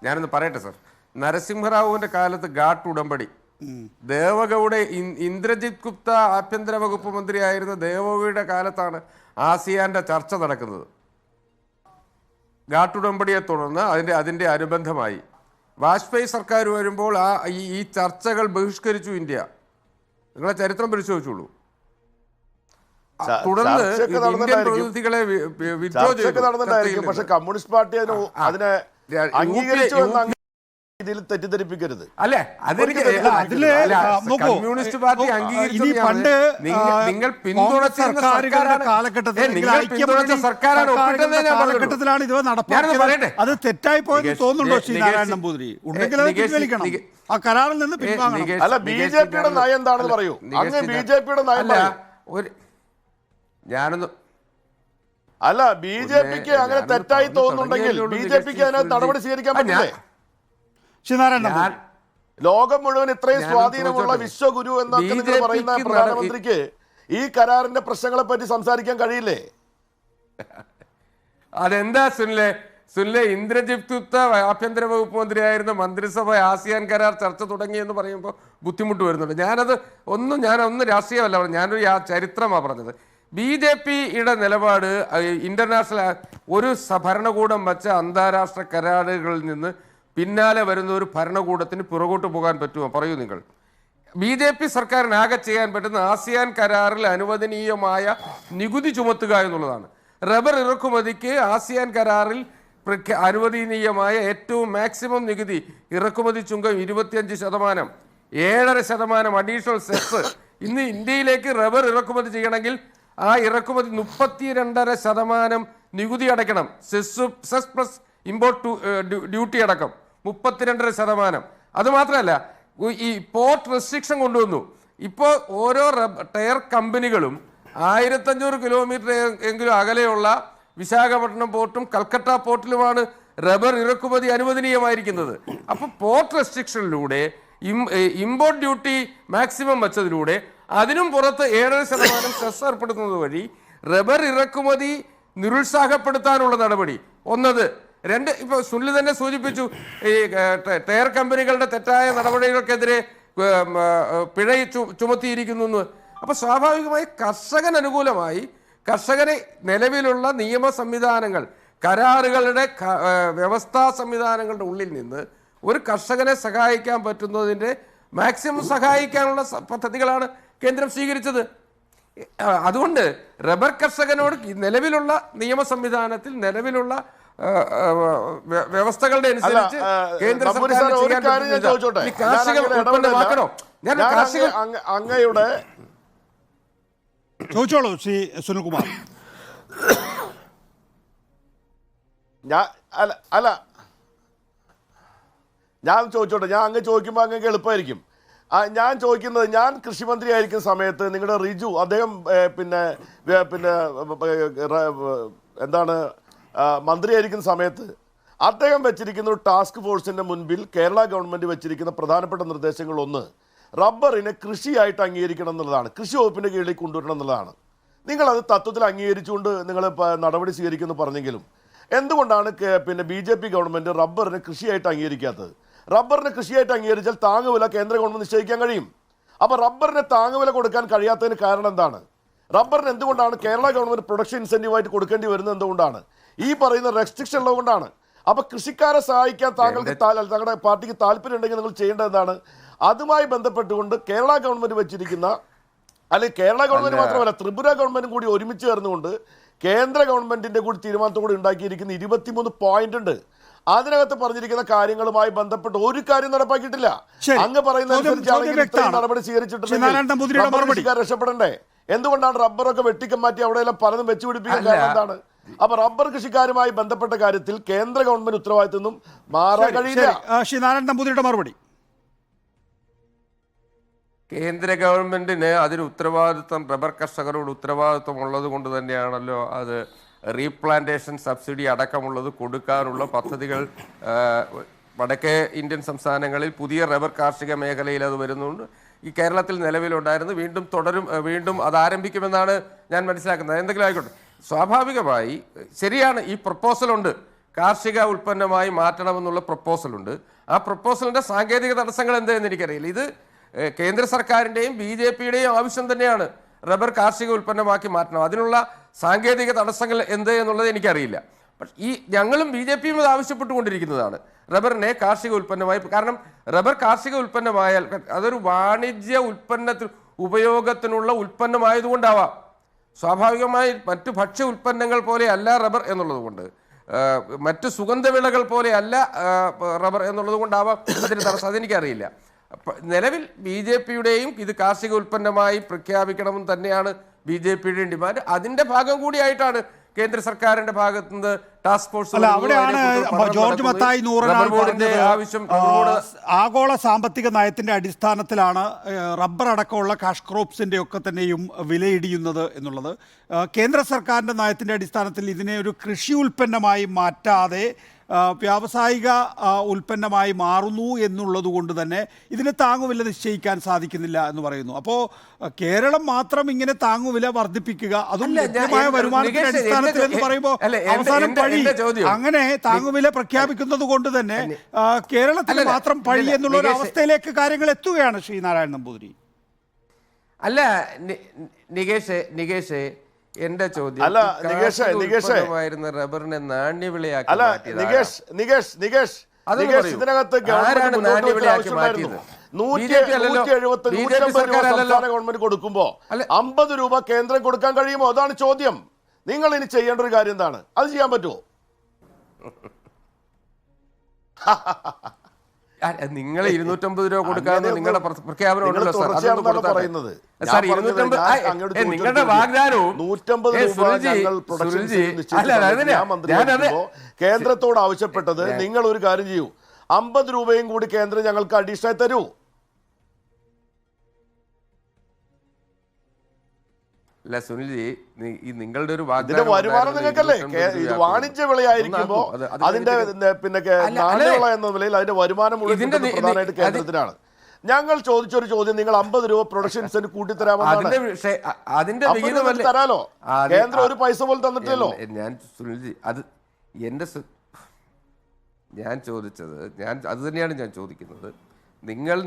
ഞാനൊന്ന് പറയട്ടെ സർ. നരസിംഹറാവുവിന്റെ കാലത്ത് ഘാട്ട് ഉടമ്പടി, ദേവഗൌഡ, ഇന്ദ്രജിത് ഗുപ്ത ആഭ്യന്തര വകുപ്പ് മന്ത്രിയായിരുന്ന ദേവഗൌഡയുടെ കാലത്താണ് ആസിയാന്റെ ചർച്ച നടക്കുന്നത്. ഘാട്ട് ഉടമ്പടിയെ തുടർന്ന് അതിന്റെ അനുബന്ധമായി വാജ്പേയി സർക്കാർ വരുമ്പോൾ ഈ ചർച്ചകൾ ബഹിഷ്കരിച്ചു ഇന്ത്യ. നിങ്ങളെ ചരിത്രം പരിശോധിച്ചോളൂ. തുടർന്ന് ഇന്ത്യൻ പ്രതിനിധികളെ പക്ഷെ കമ്മ്യൂണിസ്റ്റ് പാർട്ടി അതിനെ അംഗീകരിച്ചു എന്ന രീതിയിൽ തെറ്റിദ്ധരിപ്പിക്കരുത്. അല്ലെ, കമ്മ്യൂണിസ്റ്റ് പാർട്ടി പണ്ട് നിങ്ങൾ പിന്തുണച്ച കാലഘട്ടത്തിലാണ് ഇത് നടപ്പാക്കിയത്. അത് തെറ്റായി പോയെന്ന് തോന്നുന്നുണ്ടോ ശ്രീ നാരായണ നമ്പൂതിരി? ഉണ്ടെങ്കിൽ അത് പിൻവലിക്കണം, ആ കരാറിൽ നിന്ന് പിൻവാങ്ങണം. അല്ല, BJP-യുടെ നയം എന്താണെന്ന് പറയൂ. അങ്ങ് BJP-യുടെ നയം ഞാനൊന്ന് അല്ല, BJP-ക്ക് അങ്ങനെ തെറ്റായി തോന്നുന്നുണ്ടെങ്കിൽ BJP-ക്ക് അതിനകത്ത് നടപടി സ്വീകരിക്കാൻ പറ്റില്ലേ? ലോകം മുഴുവൻ ഇത്രയും സ്വാധീനമുള്ള വിശ്വഗുരു എന്നൊക്കെ നിങ്ങൾ പറയുന്ന പ്രധാനമന്ത്രിക്ക് ഈ കരാറിന്റെ പ്രശ്നങ്ങളെ പറ്റി സംസാരിക്കാൻ കഴിയില്ലേ? അതെന്താ സുനിലെ ഇന്ദ്രജിത് ഗുപ്ത ആഭ്യന്തര വകുപ്പ് മന്ത്രിയായിരുന്ന മന്ത്രിസഭ ആസിയാൻ കരാർ ചർച്ച തുടങ്ങിയെന്ന് പറയുമ്പോൾ ബുദ്ധിമുട്ട് വരുന്നുണ്ട്. ഞാനൊന്ന് രാഷ്ട്രീയമല്ല, ഞാനൊരു ചരിത്രമാണ് പറഞ്ഞത്. BJP-യുടെ നിലപാട് ഇന്റർനാഷണൽ ഒരു ഭരണകൂടം വച്ച അന്താരാഷ്ട്ര കരാറുകളിൽ നിന്ന് പിന്നാലെ വരുന്ന ഒരു ഭരണകൂടത്തിന് പുറകോട്ട് പോകാൻ പറ്റുമോ? പറയൂ നിങ്ങൾ. BJP സർക്കാരിന് ആകെ ചെയ്യാൻ പറ്റുന്ന ആസിയാൻ കരാറിൽ അനുവദനീയമായ നികുതി ചുമത്തുക എന്നുള്ളതാണ്. റബ്ബർ ഇറക്കുമതിക്ക് ആസിയാൻ കരാറിൽ അനുവദനീയമായ ഏറ്റവും മാക്സിമം നികുതി ഇറക്കുമതി ചുങ്കം 25%, 7.5% അഡീഷണൽ സെസ്. ഇന്ന് ഇന്ത്യയിലേക്ക് റബ്ബർ ഇറക്കുമതി ചെയ്യണമെങ്കിൽ ആ ഇറക്കുമതി 32.5% നികുതി അടയ്ക്കണം. സെസ് പ്ലസ് ഇമ്പോർട്ട് ഡ്യൂട്ടി അടക്കം 32.5%. അതുമാത്രമല്ല, ഈ പോർട്ട് റെസ്ട്രിക്ഷൻ കൊണ്ടുവന്നു. ഇപ്പോൾ ഓരോ ടയർ കമ്പനികളും 1500 കിലോമീറ്റർ എങ്കിലും അകലെയുള്ള വിശാഖപട്ടണം പോർട്ടും കൽക്കട്ട പോർട്ടിലുമാണ് റബ്ബർ ഇറക്കുമതി അനുവദനീയമായിരിക്കുന്നത്. അപ്പോൾ പോർട്ട് റെസ്ട്രിക്ഷനിലൂടെ ഇമ്പോർട്ട് ഡ്യൂട്ടി മാക്സിമം വെച്ചതിലൂടെ അതിനും പുറത്ത് 7% സെസ് ഏർപ്പെടുത്തുന്നത് വഴി റബ്ബർ ഇറക്കുമതി നിരുത്സാഹപ്പെടുത്താനുള്ള നടപടി ഒന്നത്. രണ്ട്, ഇപ്പോൾ സുനിൽ തന്നെ സൂചിപ്പിച്ചു, ഈ ടയർ കമ്പനികളുടെ തെറ്റായ നടപടികൾക്കെതിരെ പിഴ ചുമത്തിയിരിക്കുന്നു. അപ്പോൾ സ്വാഭാവികമായി കർഷകന് അനുകൂലമായി കർഷകനെ നിലവിലുള്ള നിയമ സംവിധാനങ്ങൾ, കരാറുകളുടെ വ്യവസ്ഥാ സംവിധാനങ്ങളുടെ ഉള്ളിൽ നിന്ന് ഒരു കർഷകനെ സഹായിക്കാൻ പറ്റുന്നതിൻ്റെ മാക്സിമം സഹായിക്കാനുള്ള പദ്ധതികളാണ് കേന്ദ്രം സ്വീകരിച്ചത്. അതുകൊണ്ട് റബ്ബർ കർഷകനോട് നിലവിലുള്ള നിയമ സംവിധാനത്തിൽ നിലവിലുള്ള വ്യവസ്ഥകളുടെ അനുസരിച്ച് കേന്ദ്ര സർക്കാർ കാർഷിക ഉൽപ്പന്നമാക്കണോ? അങ്ങയുടെ ചോദിച്ചോളൂ ശ്രീ സുനിൽകുമാർ. ഞാൻ ചോദിച്ചോട്ടെ. ഞാൻ അങ്ങ് ചോദിക്കുമ്പോൾ അങ്ങ് എളുപ്പമായിരിക്കും. ഞാൻ ചോദിക്കുന്നത്, ഞാൻ കൃഷിമന്ത്രി ആയിരിക്കുന്ന സമയത്ത് നിങ്ങളുടെ റിജു, അദ്ദേഹം പിന്നെ എന്താണ് മന്ത്രിയായിരിക്കുന്ന സമയത്ത് അദ്ദേഹം വെച്ചിരിക്കുന്ന ഒരു ടാസ്ക് ഫോഴ്സിൻ്റെ മുൻപിൽ കേരള ഗവൺമെൻറ് വെച്ചിരിക്കുന്ന പ്രധാനപ്പെട്ട നിർദ്ദേശങ്ങളൊന്ന് റബ്ബറിനെ കൃഷിയായിട്ട് അംഗീകരിക്കണം എന്നുള്ളതാണ്, കൃഷി വകുപ്പിൻ്റെ കീഴിൽ കൊണ്ടുവരണം എന്നുള്ളതാണ്. നിങ്ങളത് തത്വത്തിൽ അംഗീകരിച്ചുകൊണ്ട് നിങ്ങൾ നടപടി സ്വീകരിക്കുമെന്ന് പറഞ്ഞെങ്കിലും എന്തുകൊണ്ടാണ് പിന്നെ BJP ഗവൺമെൻറ് റബ്ബറിനെ കൃഷിയായിട്ട് അംഗീകരിക്കാത്തത്? റബ്ബറിനെ കൃഷിയായിട്ട് അംഗീകരിച്ചാൽ താങ്ങുവില കേന്ദ്ര ഗവൺമെൻറ് നിശ്ചയിക്കാൻ കഴിയും. അപ്പോൾ റബ്ബറിന് താങ്ങുവില കൊടുക്കാൻ കഴിയാത്തതിന് കാരണം എന്താണ്? റബ്ബറിന് എന്തുകൊണ്ടാണ് കേരള ഗവൺമെന്റ് പ്രൊഡക്ഷൻ ഇൻസെന്റീവായിട്ട് കൊടുക്കേണ്ടി വരുന്നത്? എന്തുകൊണ്ടാണ്? ഈ പറയുന്ന റെസ്ട്രിക്ഷൻ ഉള്ളതുകൊണ്ടാണ്. അപ്പൊ കൃഷിക്കാരെ സഹായിക്കാൻ താങ്കളുടെ താങ്കളുടെ പാർട്ടിക്ക് താല്പര്യം ഉണ്ടെങ്കിൽ നിങ്ങൾ ചെയ്യേണ്ടത് എന്താണ്? അതുമായി ബന്ധപ്പെട്ടുകൊണ്ട് കേരള ഗവൺമെന്റ് വെച്ചിരിക്കുന്ന, അല്ലെങ്കിൽ കേരള ഗവൺമെന്റ് മാത്രമല്ല ത്രിപുര ഗവൺമെന്റും കൂടി ഒരുമിച്ച് ചേർന്നുകൊണ്ട് കേന്ദ്ര ഗവൺമെന്റിന്റെ കൂടി തീരുമാനത്തോടെ ഉണ്ടാക്കിയിരിക്കുന്ന 23 പോയിന്റ് ഉണ്ട്. അതിനകത്ത് പറഞ്ഞിരിക്കുന്ന കാര്യങ്ങളുമായി ബന്ധപ്പെട്ട് ഒരു കാര്യം നടപ്പാക്കിയിട്ടില്ല. അങ്ങ് പറയുന്ന നടപടി സ്വീകരിച്ചിട്ടുണ്ടെങ്കിൽ രക്ഷപ്പെടണ്ടേ? എന്തുകൊണ്ടാണ് റബ്ബറൊക്കെ വെട്ടിക്കം മാറ്റി അവിടെയെല്ലാം പലതും വെച്ചുപിടിപ്പിക്കാൻ കാരണം എന്താണ്? അപ്പൊ റബ്ബർ കൃഷിക്കാരുമായി ബന്ധപ്പെട്ട കാര്യത്തിൽ കേന്ദ്ര ഗവൺമെന്റ് ഉത്തരവാദിത്വം മാറാൻ കഴിയില്ല. ശ്രീ നാരായണൻ നമ്പൂതിരിയുടെ മറുപടി. കേന്ദ്ര ഗവൺമെന്റിന് അതിന് ഉത്തരവാദിത്വം, റബ്ബർ കർഷകരോട് ഉത്തരവാദിത്വം ഉള്ളത് കൊണ്ട് തന്നെയാണല്ലോ അത് റീപ്ലാന്റേഷൻ സബ്സിഡി അടക്കമുള്ളത് കൊടുക്കാനുള്ള പദ്ധതികൾ വടക്കേ ഇന്ത്യൻ സംസ്ഥാനങ്ങളിൽ പുതിയ റബ്ബർ കാർഷിക മേഖലയിൽ അത് വരുന്നുണ്ട്. ഈ കേരളത്തിൽ നിലവിലുണ്ടായിരുന്നു, വീണ്ടും തുടരും, വീണ്ടും അത് ആരംഭിക്കുമെന്നാണ് ഞാൻ മനസ്സിലാക്കുന്നത്. എന്തെങ്കിലും ആയിക്കോട്ടെ, സ്വാഭാവികമായി ശരിയാണ്, ഈ പ്രപ്പോസലുണ്ട്, കാർഷിക ഉൽപ്പന്നമായി മാറ്റണമെന്നുള്ള പ്രപ്പോസലുണ്ട്. ആ പ്രപ്പോസലിൻ്റെ സാങ്കേതിക തടസ്സങ്ങൾ എന്തെന്ന് എനിക്കറിയില്ല. ഇത് കേന്ദ്ര സർക്കാരിൻ്റെയും BJPയുടെയും ആവശ്യം തന്നെയാണ്, റബ്ബർ കാർഷിക ഉൽപ്പന്നമാക്കി മാറ്റണം. അതിനുള്ള സാങ്കേതിക തടസ്സങ്ങൾ എന്ത് എന്നുള്ളത് എനിക്കറിയില്ല. പക്ഷേ ഞങ്ങളും BJPയും അത് ആവശ്യപ്പെട്ടുകൊണ്ടിരിക്കുന്നതാണ്, റബ്ബറിനെ കാർഷിക ഉൽപ്പന്നമായി. കാരണം റബ്ബർ കാർഷിക ഉൽപ്പന്നമായാൽ അതൊരു വാണിജ്യ ഉൽപ്പന്നത്തിൽ ഉപയോഗത്തിനുള്ള ഉൽപ്പന്നമായതുകൊണ്ടാവാം. സ്വാഭാവികമായി മറ്റു ഭക്ഷ്യ ഉൽപ്പന്നങ്ങൾ പോലെ അല്ല റബ്ബർ എന്നുള്ളത് കൊണ്ട്, മറ്റു സുഗന്ധവിളകൾ പോലെ അല്ല റബ്ബർ എന്നുള്ളത് കൊണ്ടാവാം അതിന് തടസ്സം. അതെനിക്കറിയില്ല. നിലവിൽ BJPയുടെയും ഇത് കാർഷിക ഉൽപ്പന്നമായി പ്രഖ്യാപിക്കണമെന്ന് തന്നെയാണ് BJPയുടെയും ഡിമാൻഡ്. അതിന്റെ ഭാഗം കൂടിയായിട്ടാണ് കേന്ദ്ര സർക്കാരിന്റെ ഭാഗത്തു നിന്ന് ടാസ്ക് ഫോഴ്സ് ജോർജ് മത്തായി നൂറനാൾ പറഞ്ഞത് ആഗോള സാമ്പത്തിക നയത്തിന്റെ അടിസ്ഥാനത്തിലാണ് റബ്ബർ അടക്കമുള്ള കാഷ് ക്രോപ്സിന്റെ ഒക്കെ തന്നെയും വിലയിടിയുന്നത് എന്നുള്ളത്. കേന്ദ്ര സർക്കാരിന്റെ നയത്തിന്റെ അടിസ്ഥാനത്തിൽ ഇതിനെ ഒരു കൃഷി ഉൽപ്പന്നമായി മാറ്റാതെ വ്യാവസായിക ഉൽപ്പന്നമായി മാറുന്നു എന്നുള്ളത് കൊണ്ട് തന്നെ ഇതിന് താങ്ങുവില നിശ്ചയിക്കാൻ സാധിക്കുന്നില്ല എന്ന് പറയുന്നു. അപ്പോൾ കേരളം മാത്രം ഇങ്ങനെ താങ്ങുവില വർദ്ധിപ്പിക്കുക, അതും ലഭ്യമായ വരുമാനത്തിന്റെ അടിസ്ഥാനത്തിൽ എന്ന് പറയുമ്പോൾ അവസാനം പഴി, അങ്ങനെ താങ്ങുവില പ്രഖ്യാപിക്കുന്നത് കൊണ്ട് തന്നെ കേരളത്തിൽ മാത്രം പഴി എന്നുള്ള ഒരു അവസ്ഥയിലേക്ക് കാര്യങ്ങൾ എത്തുകയാണ്. ശ്രീനാരായണൻ നമ്പൂതിരി. അല്ല നികേഷേ, എന്റെ ചോദ്യം, റബ്ബറിനെ നാണ്യവിളയാക്കി ഇതിനകത്ത് ഗവൺമെന്റ് കൊടുക്കുമ്പോ 50 രൂപ കേന്ദ്രം കൊടുക്കാൻ കഴിയുമോ? അതാണ് ചോദ്യം. നിങ്ങൾ ഇനി ചെയ്യേണ്ട ഒരു കാര്യം എന്താണ്? അത് ചെയ്യാൻ പറ്റുമോ? നിങ്ങൾ 250 രൂപ കൊടുക്കാന്ന് നിങ്ങളുടെ പ്രഖ്യാപനം ഉണ്ടല്ലോ സാർ. പറയുന്നത് നിങ്ങളുടെ വാഗ്ദാനവും കേന്ദ്രത്തോട് ആവശ്യപ്പെട്ടത് നിങ്ങൾ ഒരു കാര്യം ചെയ്യൂ, 50 രൂപയും കൂടി കേന്ദ്രം ഞങ്ങൾക്ക് അഡീഷണൽ തരൂ. അല്ല സുനിൽജി, ഈ നിങ്ങളുടെ ഒരു വരുമാനം നിങ്ങൾക്കല്ലേ, ഇത് വാണിജ്യ വിളയായിരിക്കുമ്പോ അതിന്റെ പിന്നെ നാണ്യവിള എന്ന നിലയിൽ അതിന്റെ വരുമാനം മുഴുവൻ പ്രധാനമായിട്ട് കേന്ദ്രത്തിനാണ്. ഞങ്ങൾ ചോദിച്ചൊരു ചോദ്യം, നിങ്ങൾ 50 രൂപ പ്രൊഡക്ഷൻ ഇൻസെന്റ് കൂട്ടിത്തരാമെന്നാണ്. തരാലോ, കേന്ദ്രം ഒരു പൈസ പോലും തന്നിട്ടില്ലല്ലോ. ഞാൻ സുനിൽജി, അത് എന്റെ ഞാൻ ചോദിച്ചത്, അത് തന്നെയാണ് ഞാൻ ചോദിക്കുന്നത്. നിങ്ങൾ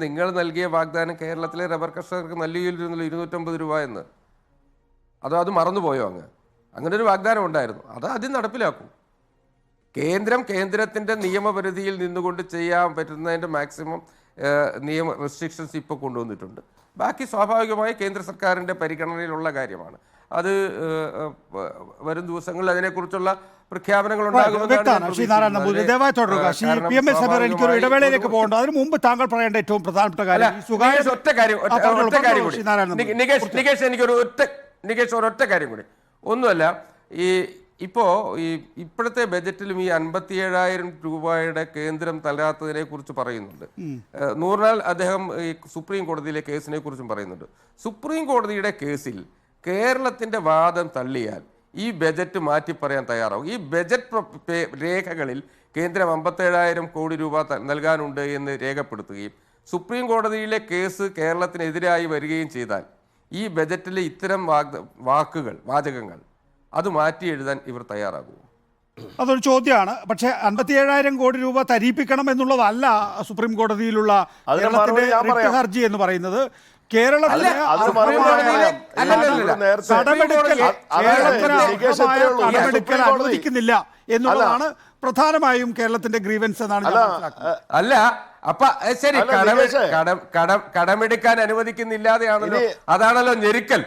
നൽകിയ വാഗ്ദാനം കേരളത്തിലെ റബ്ബർ കർഷകർക്ക് നൽകിയിരുന്നല്ലോ 250 രൂപ എന്ന്. അത് മറന്നുപോയോ? അങ്ങനെ ഒരു വാഗ്ദാനം ഉണ്ടായിരുന്നു, അത് ആദ്യം നടപ്പിലാക്കും. കേന്ദ്രത്തിൻ്റെ നിയമപരിധിയിൽ നിന്നുകൊണ്ട് ചെയ്യാൻ പറ്റുന്നതിൻ്റെ മാക്സിമം റെസ്ട്രിക്ഷൻസ് ഇപ്പോൾ കൊണ്ടുവന്നിട്ടുണ്ട്. ബാക്കി സ്വാഭാവികമായി കേന്ദ്ര സർക്കാരിൻ്റെ പരിഗണനയിലുള്ള കാര്യമാണ്. അത് വരും ദിവസങ്ങളിൽ അതിനെക്കുറിച്ചുള്ള പ്രഖ്യാപനങ്ങൾ എനിക്കൊരു ഇടവേളയിലേക്ക് പോകേണ്ട, അതിന് മുമ്പ് താങ്കൾ പറയേണ്ട ഏറ്റവും പ്രധാനപ്പെട്ട കാര്യം നികേഷ് ഒരൊറ്റ കാര്യം കൂടി. ഒന്നുമല്ല, ഇപ്പോഴത്തെ ബജറ്റിലും ഈ 57,000 രൂപയുടെ കേന്ദ്രം തരാത്തതിനെ കുറിച്ച് പറയുന്നുണ്ട്. നൂറിനാൽ അദ്ദേഹം ഈ സുപ്രീം കോടതിയിലെ കേസിനെ കുറിച്ചും പറയുന്നുണ്ട്. സുപ്രീം കോടതിയുടെ കേസിൽ കേരളത്തിന്റെ വാദം തള്ളിയാൽ ഈ ബജറ്റ് മാറ്റി പറയാൻ തയ്യാറാവും. ഈ ബജറ്റ് രേഖകളിൽ കേന്ദ്രം 57,000 കോടി രൂപ നൽകാനുണ്ട് എന്ന് രേഖപ്പെടുത്തുകയും സുപ്രീം കോടതിയിലെ കേസ് കേരളത്തിനെതിരായി വരികയും ചെയ്താൽ ഈ ബജറ്റിലെ ഇത്തരം വാചകങ്ങൾ അത് മാറ്റി എഴുതാൻ ഇവർ തയ്യാറാകുമോ? അതൊരു ചോദ്യമാണ്. പക്ഷേ 57,000 കോടി രൂപ തരിപ്പിക്കണം എന്നുള്ളതല്ല സുപ്രീം കോടതിയിലുള്ള കേരളത്തിന്റെ ഹർജി എന്ന് പറയുന്നത്. കേരളത്തിലെ അത് കടമെടുക്കൽ അനുവദിക്കുന്നില്ല എന്നുള്ളതാണ് പ്രധാനമായും കേരളത്തിന്റെ ഗ്രീവൻസ് എന്നാണ് ഞാൻ മനസ്സിലാക്കുന്നത്. അല്ല അപ്പൊ ശരി, കടമെടുക്കാൻ അനുവദിക്കുന്നില്ലാതെയാണല്ലോ, അതാണല്ലോ ഞെരുക്കൽ.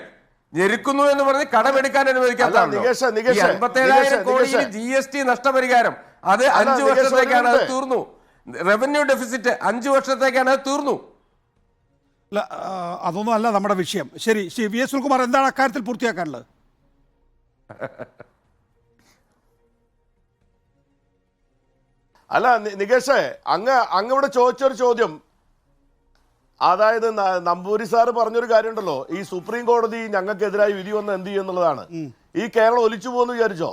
ഞെരുക്കുന്നു എന്ന് പറഞ്ഞ് കടമെടുക്കാൻ അനുവദിക്കാത്തതാണല്ലോ. 57,000 കോടിയിൽ GST നഷ്ടപരിഹാരം അത് 5 വർഷത്തേക്കാണ് അത് തീർന്നു. റവന്യൂ ഡെഫിസിറ്റ് 5 വർഷത്തേക്കാണ് അത് തീർന്നു. അതൊന്നും അല്ല നമ്മുടെ വിഷയം. ശരി, ശ്രീ വി എസ് സുനിൽകുമാർ, എന്താണ് അക്കാര്യത്തിൽ പൂർത്തിയാക്കാനുള്ളത്? അല്ല നികേഷേ, അങ്ങ് ഇവിടെ ചോദിച്ചൊരു ചോദ്യം, അതായത് നമ്പൂരി സാറ് പറഞ്ഞൊരു കാര്യമുണ്ടല്ലോ, ഈ സുപ്രീം കോടതി ഞങ്ങൾക്കെതിരായി വിധി വന്ന് എന്ത് ചെയ്യുന്നുള്ളതാണ്. ഈ കേരളം ഒലിച്ചു പോകുന്നു വിചാരിച്ചോ?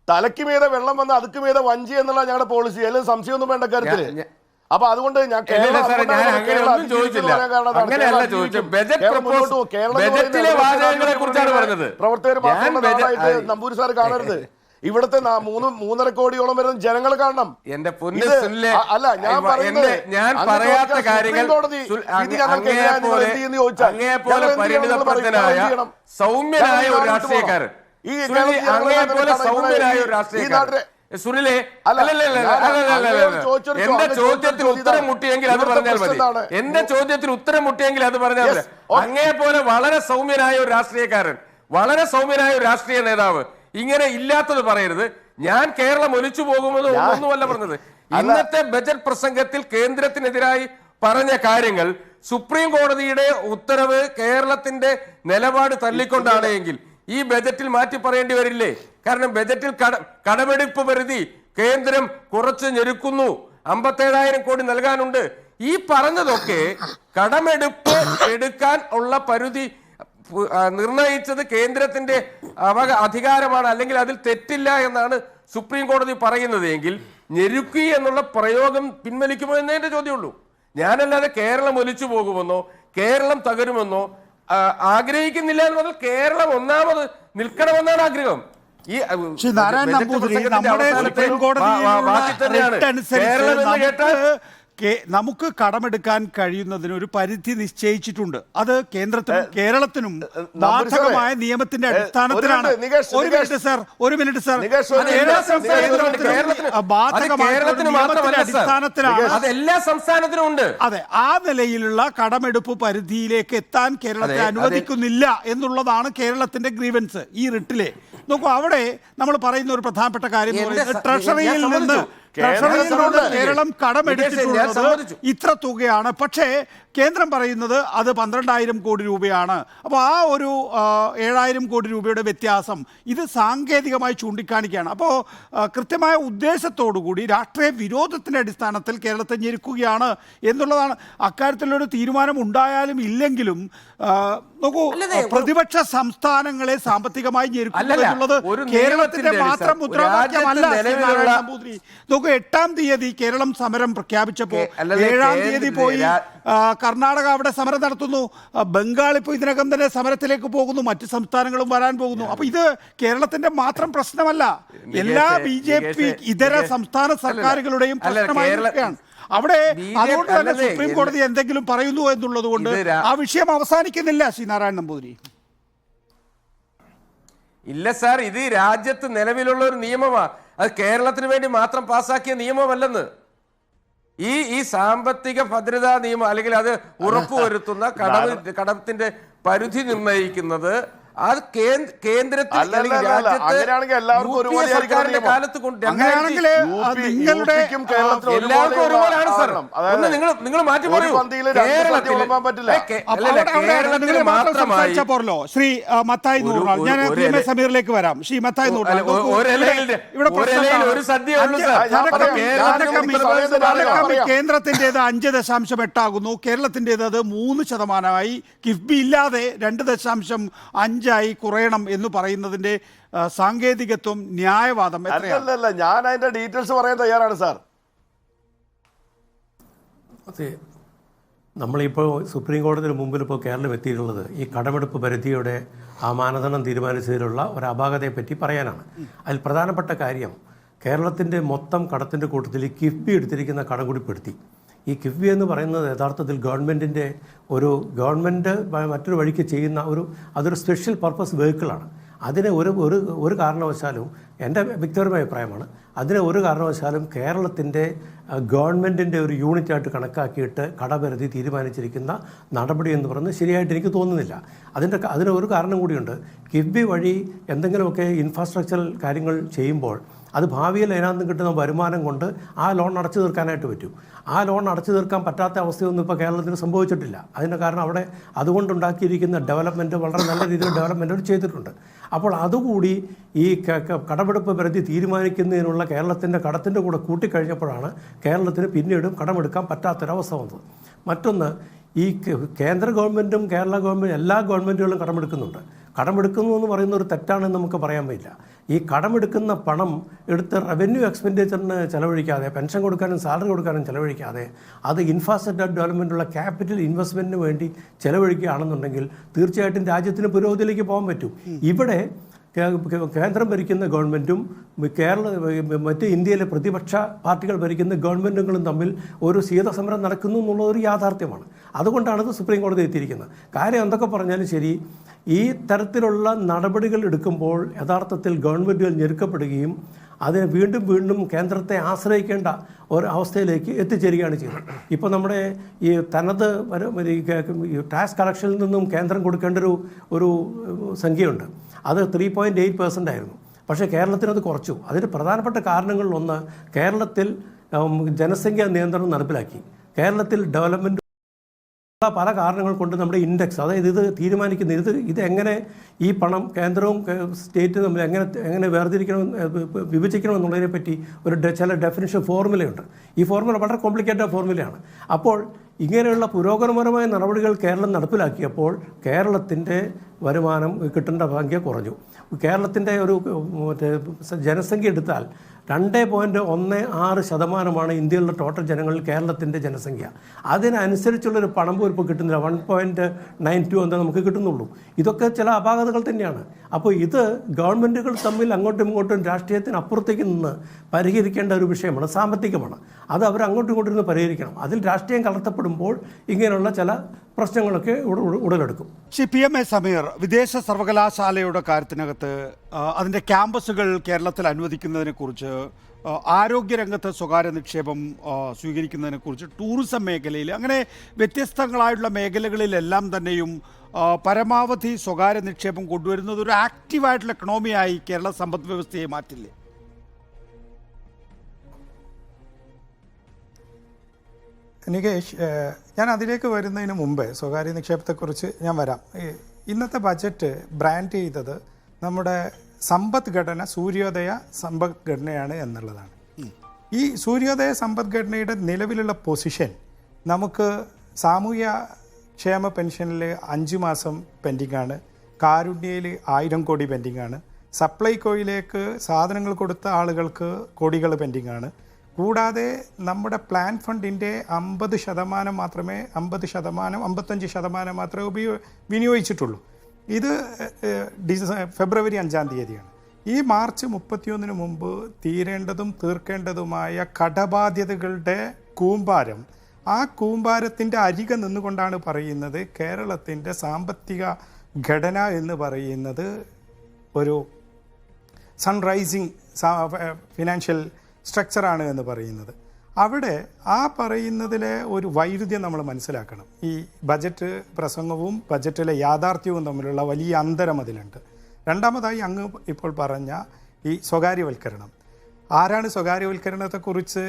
തലയ്ക്ക് മീതെ വെള്ളം വന്ന് അതുക്ക് മീതെ വഞ്ചി എന്നുള്ള ഞങ്ങളുടെ പോളിസി. അല്ലെങ്കിൽ സംശയമൊന്നും വേണ്ട കാര്യത്തില്. അപ്പൊ അതുകൊണ്ട് ഞാൻ പ്രവർത്തകർ മാത്രമായിട്ട് നമ്പൂരി സാർ കാണരുത്. ഇവിടുത്തെ 3.5 കോടിയോളം വരുന്ന ജനങ്ങൾ കാണണം. എന്റെ അല്ല, ഞാൻ പറയാത്ത കാര്യങ്ങൾ സൗമ്യനായ ഒരു രാഷ്ട്രീയക്കാരൻ, ഈ സൗമ്യനായ ഒരു രാഷ്ട്രീയക്കാരൻ സുനിലെ, എന്റെ ചോദ്യത്തിന് ഉത്തരം മുട്ടിയെങ്കിൽ അത് പറഞ്ഞാൽ മതി. എന്റെ ചോദ്യത്തിന് ഉത്തരം മുട്ടിയെങ്കിൽ അത് പറഞ്ഞാൽ മതി. അങ്ങേ പോലെ വളരെ സൗമ്യനായ ഒരു രാഷ്ട്രീയക്കാരൻ, വളരെ സൗമ്യനായ ഒരു രാഷ്ട്രീയ നേതാവ് ഇങ്ങനെ ഇല്ലാത്തത് പറയരുത്. ഞാൻ കേരളം ഒലിച്ചു പോകുമെന്ന് ഒന്നുമല്ല പറഞ്ഞത്. ഇന്നത്തെ ബജറ്റ് പ്രസംഗത്തിൽ കേന്ദ്രത്തിനെതിരായി പറഞ്ഞ കാര്യങ്ങൾ സുപ്രീം കോടതിയുടെ ഉത്തരവ് കേരളത്തിന്റെ നിലപാട് തള്ളിക്കൊണ്ടാണ് എങ്കിൽ ഈ ബജറ്റിൽ മാറ്റി പറയേണ്ടി വരില്ലേ? കാരണം ബജറ്റിൽ കടമെടുപ്പ് പരിധി കേന്ദ്രം കുറച്ച് ഞെരുക്കുന്നു, 57,000 കോടി നൽകാനുണ്ട്. ഈ പറഞ്ഞതൊക്കെ കടമെടുപ്പ് എടുക്കാൻ ഉള്ള പരിധി നിർണയിച്ചത് കേന്ദ്രത്തിന്റെ അധികാരമാണ്, അല്ലെങ്കിൽ അതിൽ തെറ്റില്ല എന്നാണ് സുപ്രീം കോടതി പറയുന്നത് എങ്കിൽ ഞെരുക്കി എന്നുള്ള പ്രയോഗം പിൻവലിക്കുമോ എന്നേ എന്റെ ചോദ്യമുള്ളൂ. ഞാനല്ലാതെ കേരളം ഒലിച്ചു പോകുമെന്നോ കേരളം തകരുമെന്നോ ആഗ്രഹിക്കുന്നില്ല എന്ന് പറഞ്ഞാൽ കേരളം ഒന്നാമത് നിൽക്കണമെന്നാണ് ആഗ്രഹം. ഈ നമുക്ക് കടമെടുക്കാൻ കഴിയുന്നതിന് ഒരു പരിധി നിശ്ചയിച്ചിട്ടുണ്ട്. അത് കേന്ദ്രത്തിനും കേരളത്തിനും ബാധകമായ നിയമത്തിന്റെ അടിസ്ഥാനത്തിലാണ്. ഒരു മിനിറ്റ് സർ, അടിസ്ഥാനത്തിലാണ്. അതെ, ആ നിലയിലുള്ള കടമെടുപ്പ് പരിധിയിലേക്ക് എത്താൻ കേരളത്തെ അനുവദിക്കുന്നില്ല എന്നുള്ളതാണ് കേരളത്തിന്റെ ഗ്രീവൻസ് ഈ റിട്ടിലെ. നോക്കൂ, അവിടെ നമ്മൾ പറയുന്ന ഒരു പ്രധാനപ്പെട്ട കാര്യം ട്രഷറിയിൽ നിന്ന് കേരളം കടമെടുത്തിട്ടുള്ളത് ഇത്ര തുകയാണ്. പക്ഷേ കേന്ദ്രം പറയുന്നത് അത് 12,000 കോടി രൂപയാണ്. അപ്പോൾ ആ ഒരു 7,000 കോടി രൂപയുടെ വ്യത്യാസം ഇത് സാങ്കേതികമായി ചൂണ്ടിക്കാണിക്കുകയാണ്. അപ്പോൾ കൃത്യമായ ഉദ്ദേശത്തോടുകൂടി രാഷ്ട്രീയ വിരോധത്തിൻ്റെ അടിസ്ഥാനത്തിൽ കേരളത്തെ ഞെരുക്കുകയാണ് എന്നുള്ളതാണ്. അക്കാര്യത്തിലൊരു തീരുമാനം ഉണ്ടായാലും ഇല്ലെങ്കിലും നോക്കൂ, പ്രതിപക്ഷ സംസ്ഥാനങ്ങളെ സാമ്പത്തികമായി ഞെരുക്കുക എന്നുള്ളത് കേരളത്തിന്റെ മാത്രം മുദ്രാവാക്യമല്ല. നമ്പൂതിരി നോക്കൂ, 8-ാം തീയതി കേരളം സമരം പ്രഖ്യാപിച്ചപ്പോൾ 7-ാം തീയതി പോയി കർണാടക അവിടെ സമരം നടത്തുന്നു, ബംഗാൾ ഇപ്പോൾ ഇതിനകം തന്നെ സമരത്തിലേക്ക് പോകുന്നു, മറ്റ് സംസ്ഥാനങ്ങളും വരാൻ പോകുന്നു. അപ്പൊ ഇത് കേരളത്തിന്റെ മാത്രം പ്രശ്നമല്ല, എല്ലാ BJP ഇതര സംസ്ഥാന സർക്കാരുകളുടെയും പ്രശ്നമായിരിക്കുകയാണ് അവിടെ. അതുകൊണ്ട് തന്നെ സുപ്രീം കോടതി എന്തെങ്കിലും പറയുന്നു എന്നുള്ളത് കൊണ്ട് ആ വിഷയം അവസാനിക്കുന്നില്ല. ശ്രീ നാരായണൻ നമ്പൂതിരി, ഇല്ല സാർ, ഇത് രാജ്യത്ത് നിലവിലുള്ള ഒരു നിയമമാണ്. അത് കേരളത്തിന് വേണ്ടി മാത്രം പാസാക്കിയ നിയമമല്ലെന്ന്. ഈ സാമ്പത്തിക ഭദ്രതാ നിയമം, അല്ലെങ്കിൽ അത് ഉറപ്പുവരുത്തുന്ന കടത്തിന്റെ പരിധി നിർണ്ണയിക്കുന്നത് അത് കേന്ദ്രത്തിൽ കാലത്ത് കൊണ്ട് എല്ലാവർക്കും ഒരുപോലെയാണ് സാർ. ഒന്ന് നിങ്ങൾ മാറ്റി പറയൂ. പോരല്ലോ ശ്രീ മത്തായി നൂറാൾ, ഞാൻ സമീറിലേക്ക് വരാം. ശ്രീ മത്തായി നൂറാൾ, കേന്ദ്രത്തിൻ്റെത് 5.8 ആകുന്നു, കേരളത്തിൻ്റെത് അത് 3% കിഫ്ബി ഇല്ലാതെ 2.5 കുറയണം എന്ന് പറയുന്നതിന്റെ സാങ്കേതികത്വം, ന്യായവാദം എത്രയല്ല? ഞാൻ അതിന്റെ ഡീറ്റെയിൽസ് പറയാൻ തയ്യാറാണ് സാർ. അതെ, നമ്മളിപ്പോൾ സുപ്രീം കോടതിയുടെ മുമ്പിൽ ഇപ്പോൾ കേരളം എത്തിയിട്ടുള്ളത് ഈ കടമെടുപ്പ് പരിധിയുടെ ആ മാനദണ്ഡം തീരുമാനിച്ചതിലുള്ള ഒരു അപാകതയെപ്പറ്റി പറയാനാണ്. അതിൽ പ്രധാനപ്പെട്ട കാര്യം കേരളത്തിൻ്റെ മൊത്തം കടത്തിൻ്റെ കൂട്ടത്തിൽ കിഫ്ബി എടുത്തിരിക്കുന്ന കടം കൂടി പെടുത്തി. ഈ കിഫ്ബി എന്ന് പറയുന്നത് യഥാർത്ഥത്തിൽ ഗവൺമെൻറ്റിൻ്റെ ഗവൺമെൻറ് മറ്റൊരു വഴിക്ക് ചെയ്യുന്ന അതൊരു സ്പെഷ്യൽ പർപ്പസ് വെഹിക്കിളാണ്. അതിനെ ഒരു കാരണവശാലും, എൻ്റെ വ്യക്തിപരമായ അഭിപ്രായമാണ്, അതിനെ ഒരു കാരണവശാലും കേരളത്തിൻ്റെ ഗവൺമെൻറ്റിൻ്റെ ഒരു യൂണിറ്റായിട്ട് കണക്കാക്കിയിട്ട് കടപരിധി തീരുമാനിച്ചിരിക്കുന്ന നടപടി എന്ന് പറയുന്നത് ശരിയായിട്ട് എനിക്ക് തോന്നുന്നില്ല. അതിന് ഒരു കാരണം കൂടിയുണ്ട്. കിഫ്ബി വഴി എന്തെങ്കിലുമൊക്കെ ഇൻഫ്രാസ്ട്രക്ചറൽ കാര്യങ്ങൾ ചെയ്യുമ്പോൾ അത് ഭാവിയിൽ അതിനകത്ത് കിട്ടുന്ന വരുമാനം കൊണ്ട് ആ ലോൺ അടച്ചു തീർക്കാനായിട്ട് പറ്റും. ആ ലോൺ അടച്ചു തീർക്കാൻ പറ്റാത്ത അവസ്ഥയൊന്നും ഇപ്പോൾ കേരളത്തിന് സംഭവിച്ചിട്ടില്ല. അതിൻ്റെ കാരണം അവിടെ അതുകൊണ്ടുണ്ടാക്കിയിരിക്കുന്ന ഡെവലപ്മെൻറ്റ് വളരെ നല്ല രീതിയിൽ ഡെവലപ്മെൻറ്റ് ചെയ്തിട്ടുണ്ട്. അപ്പോൾ അതുകൂടി ഈ കടമെടുപ്പ് പരിധി തീരുമാനിക്കുന്നതിനുള്ള കേരളത്തിൻ്റെ കടത്തിൻ്റെ കൂടെ കൂട്ടിക്കഴിഞ്ഞപ്പോഴാണ് കേരളത്തിന് പിന്നീടും കടമെടുക്കാൻ പറ്റാത്തൊരവസ്ഥ വന്നത്. മറ്റൊന്ന്, ഈ കേന്ദ്ര ഗവൺമെൻറ്റും കേരള ഗവൺമെൻറ് എല്ലാ ഗവൺമെൻറ്റുകളും കടമെടുക്കുന്നുണ്ട്. കടമെടുക്കുന്നു എന്ന് പറയുന്ന ഒരു തെറ്റാണെന്ന് നമുക്ക് പറയാൻ പറ്റില്ല. ഈ കടമെടുക്കുന്ന പണം എടുത്ത് റവന്യൂ എക്സ്പെൻഡിച്ചറിന് ചെലവഴിക്കാതെ, പെൻഷൻ കൊടുക്കാനും സാലറി കൊടുക്കാനും ചെലവഴിക്കാതെ, അത് ഇൻഫ്രാസ്ട്രക്ചർ ഡെവലപ്മെൻറ്റുള്ള ക്യാപിറ്റൽ ഇൻവെസ്റ്റ്മെൻറ്റിന് വേണ്ടി ചെലവഴിക്കുകയാണെന്നുണ്ടെങ്കിൽ തീർച്ചയായിട്ടും രാജ്യത്തിന് പുരോഗതിയിലേക്ക് പോകാൻ പറ്റും. ഇവിടെ കേന്ദ്രം ഭരിക്കുന്ന ഗവൺമെൻറ്റും മറ്റ് ഇന്ത്യയിലെ പ്രതിപക്ഷ പാർട്ടികൾ ഭരിക്കുന്ന ഗവൺമെൻറ്റുകളും തമ്മിൽ ഒരു ശീതസമരം നടക്കുന്നു എന്നുള്ള ഒരു യാഥാർത്ഥ്യമാണ്. അതുകൊണ്ടാണ് ഇത് സുപ്രീം കോടതി എത്തിയിരിക്കുന്നത്. കാര്യം എന്തൊക്കെ പറഞ്ഞാലും ശരി, ഈ തരത്തിലുള്ള നടപടികൾ എടുക്കുമ്പോൾ യഥാർത്ഥത്തിൽ ഗവൺമെൻറ്റുകൾ ഞെരുക്കപ്പെടുകയും അതിനെ വീണ്ടും വീണ്ടും കേന്ദ്രത്തെ ആശ്രയിക്കേണ്ട ഒരു അവസ്ഥയിലേക്ക് എത്തിച്ചേരുകയാണ് ചെയ്യുന്നത്. ഇപ്പോൾ നമ്മുടെ ഈ തനത് ടാക്സ് കളക്ഷനിൽ നിന്നും കേന്ദ്രം കൊടുക്കേണ്ട ഒരു സംഖ്യയുണ്ട്. അത് 3.8% ആയിരുന്നു. പക്ഷേ കേരളത്തിനത് കുറച്ചു. അതിന് പ്രധാനപ്പെട്ട കാരണങ്ങളിലൊന്ന്, കേരളത്തിൽ ജനസംഖ്യാ നിയന്ത്രണം നടപ്പിലാക്കി. കേരളത്തിൽ ഡെവലപ്മെൻറ്റ് പല കാരണങ്ങൾ കൊണ്ട് നമ്മുടെ ഇൻഡെക്സ്, അതായത് ഇത് തീരുമാനിക്കുന്ന ഇതെങ്ങനെ ഈ പണം കേന്ദ്രവും സ്റ്റേറ്റും തമ്മിൽ എങ്ങനെ വിഭജിക്കണമെന്നുള്ളതിനെ പറ്റി ചില ഡെഫിനിഷൻ ഫോർമുലയുണ്ട്. ഈ ഫോർമുല വളരെ കോംപ്ലിക്കേറ്റഡ് ഫോർമുലയാണ്. അപ്പോൾ ഇങ്ങനെയുള്ള പുരോഗമനപരമായ നടപടികൾ കേരളം നടപ്പിലാക്കിയപ്പോൾ കേരളത്തിൻ്റെ വരുമാനം കിട്ടേണ്ട സംഖ്യ കുറഞ്ഞു. കേരളത്തിൻ്റെ ജനസംഖ്യ എടുത്താൽ 2.16% ഇന്ത്യയിലുള്ള ടോട്ടൽ ജനങ്ങളിൽ കേരളത്തിൻ്റെ ജനസംഖ്യ. അതിനനുസരിച്ചുള്ളൊരു പണം ഇപ്പോൾ കിട്ടുന്നില്ല. 1.92 എന്താ നമുക്ക് കിട്ടുന്നുള്ളൂ. ഇതൊക്കെ ചില അപാകതകൾ തന്നെയാണ്. അപ്പോൾ ഇത് ഗവൺമെൻറ്റുകൾ തമ്മിൽ അങ്ങോട്ടും ഇങ്ങോട്ടും രാഷ്ട്രീയത്തിനപ്പുറത്തേക്ക് നിന്ന് പരിഹരിക്കേണ്ട ഒരു വിഷയമാണ്, സാമ്പത്തികമാണ്. അത് അവർ അങ്ങോട്ടും ഇങ്ങോട്ടും നിന്ന് പരിഹരിക്കണം. അതിൽ രാഷ്ട്രീയം കലർത്തപ്പെടുമ്പോൾ ഇങ്ങനെയുള്ള ചില പ്രശ്നങ്ങളൊക്കെ ഉടലെടുക്കും. ശ്രീ PM A സമീർ, വിദേശ സർവകലാശാലയുടെ കാര്യത്തിനകത്ത് അതിൻ്റെ ക്യാമ്പസുകൾ കേരളത്തിൽ അനുവദിക്കുന്നതിനെക്കുറിച്ച്, ആരോഗ്യരംഗത്ത് സ്വകാര്യ നിക്ഷേപം സ്വീകരിക്കുന്നതിനെക്കുറിച്ച്, ടൂറിസം മേഖലയിൽ, അങ്ങനെ വ്യത്യസ്തങ്ങളായിട്ടുള്ള മേഖലകളിലെല്ലാം തന്നെയും പരമാവധി സ്വകാര്യ നിക്ഷേപം കൊണ്ടുവരുന്നത് ഒരു ആക്റ്റീവായിട്ടുള്ള എക്കണോമിയായി കേരള സമ്പദ് വ്യവസ്ഥയെ മാറ്റില്ലേ? നികേഷ്, ഞാൻ അതിലേക്ക് വരുന്നതിന് മുമ്പ് സ്വകാര്യ നിക്ഷേപത്തെക്കുറിച്ച് ഞാൻ വരാം. ഇന്നത്തെ ബജറ്റ് ബ്രാൻഡ് ചെയ്തത് നമ്മുടെ സമ്പദ്ഘടന സൂര്യോദയ സമ്പദ്ഘടനയാണ് എന്നുള്ളതാണ്. ഈ സൂര്യോദയ സമ്പദ്ഘടനയുടെ നിലവിലുള്ള പൊസിഷൻ നമുക്ക് സാമൂഹ്യ ക്ഷേമ പെൻഷനിൽ 5 മാസം പെൻഡിങ്ങാണ്, കാരുണ്യയിൽ 1000 കോടി പെൻഡിങ്ങാണ്, സപ്ലൈകോയിലേക്ക് സാധനങ്ങൾ കൊടുത്ത ആളുകൾക്ക് കോടികൾ പെൻഡിങ്ങാണ്. കൂടാതെ നമ്മുടെ പ്ലാൻ ഫണ്ടിൻ്റെ 50% മാത്രമേ 55% മാത്രമേ വിനിയോഗിച്ചിട്ടുള്ളൂ. ഇത് ഫെബ്രുവരി 5-ാം തീയതിയാണ്. ഈ മാർച്ച് 31 മുമ്പ് തീരേണ്ടതും തീർക്കേണ്ടതുമായ കടബാധ്യതകളുടെ കൂമ്പാരം, ആ കൂമ്പാരത്തിൻ്റെ അരികെ നിന്നുകൊണ്ടാണ് പറയുന്നത് കേരളത്തിൻ്റെ സാമ്പത്തിക ഘടന എന്ന് പറയുന്നത് ഒരു സൺറൈസിങ് ഫിനാൻഷ്യൽ സ്ട്രക്ചറാണ് എന്ന് പറയുന്നത്. അവിടെ ആ പറയുന്നതിലെ ഒരു വൈരുദ്ധ്യം നമ്മൾ മനസ്സിലാക്കണം. ഈ ബജറ്റ് പ്രസംഗവും ബജറ്റിലെ യാഥാർത്ഥ്യവും തമ്മിലുള്ള വലിയ അന്തരം അതിലുണ്ട്. രണ്ടാമതായി അങ്ങ് ഇപ്പോൾ പറഞ്ഞ ഈ സ്വകാര്യവൽക്കരണം, ആരാണ് സ്വകാര്യവൽക്കരണത്തെക്കുറിച്ച്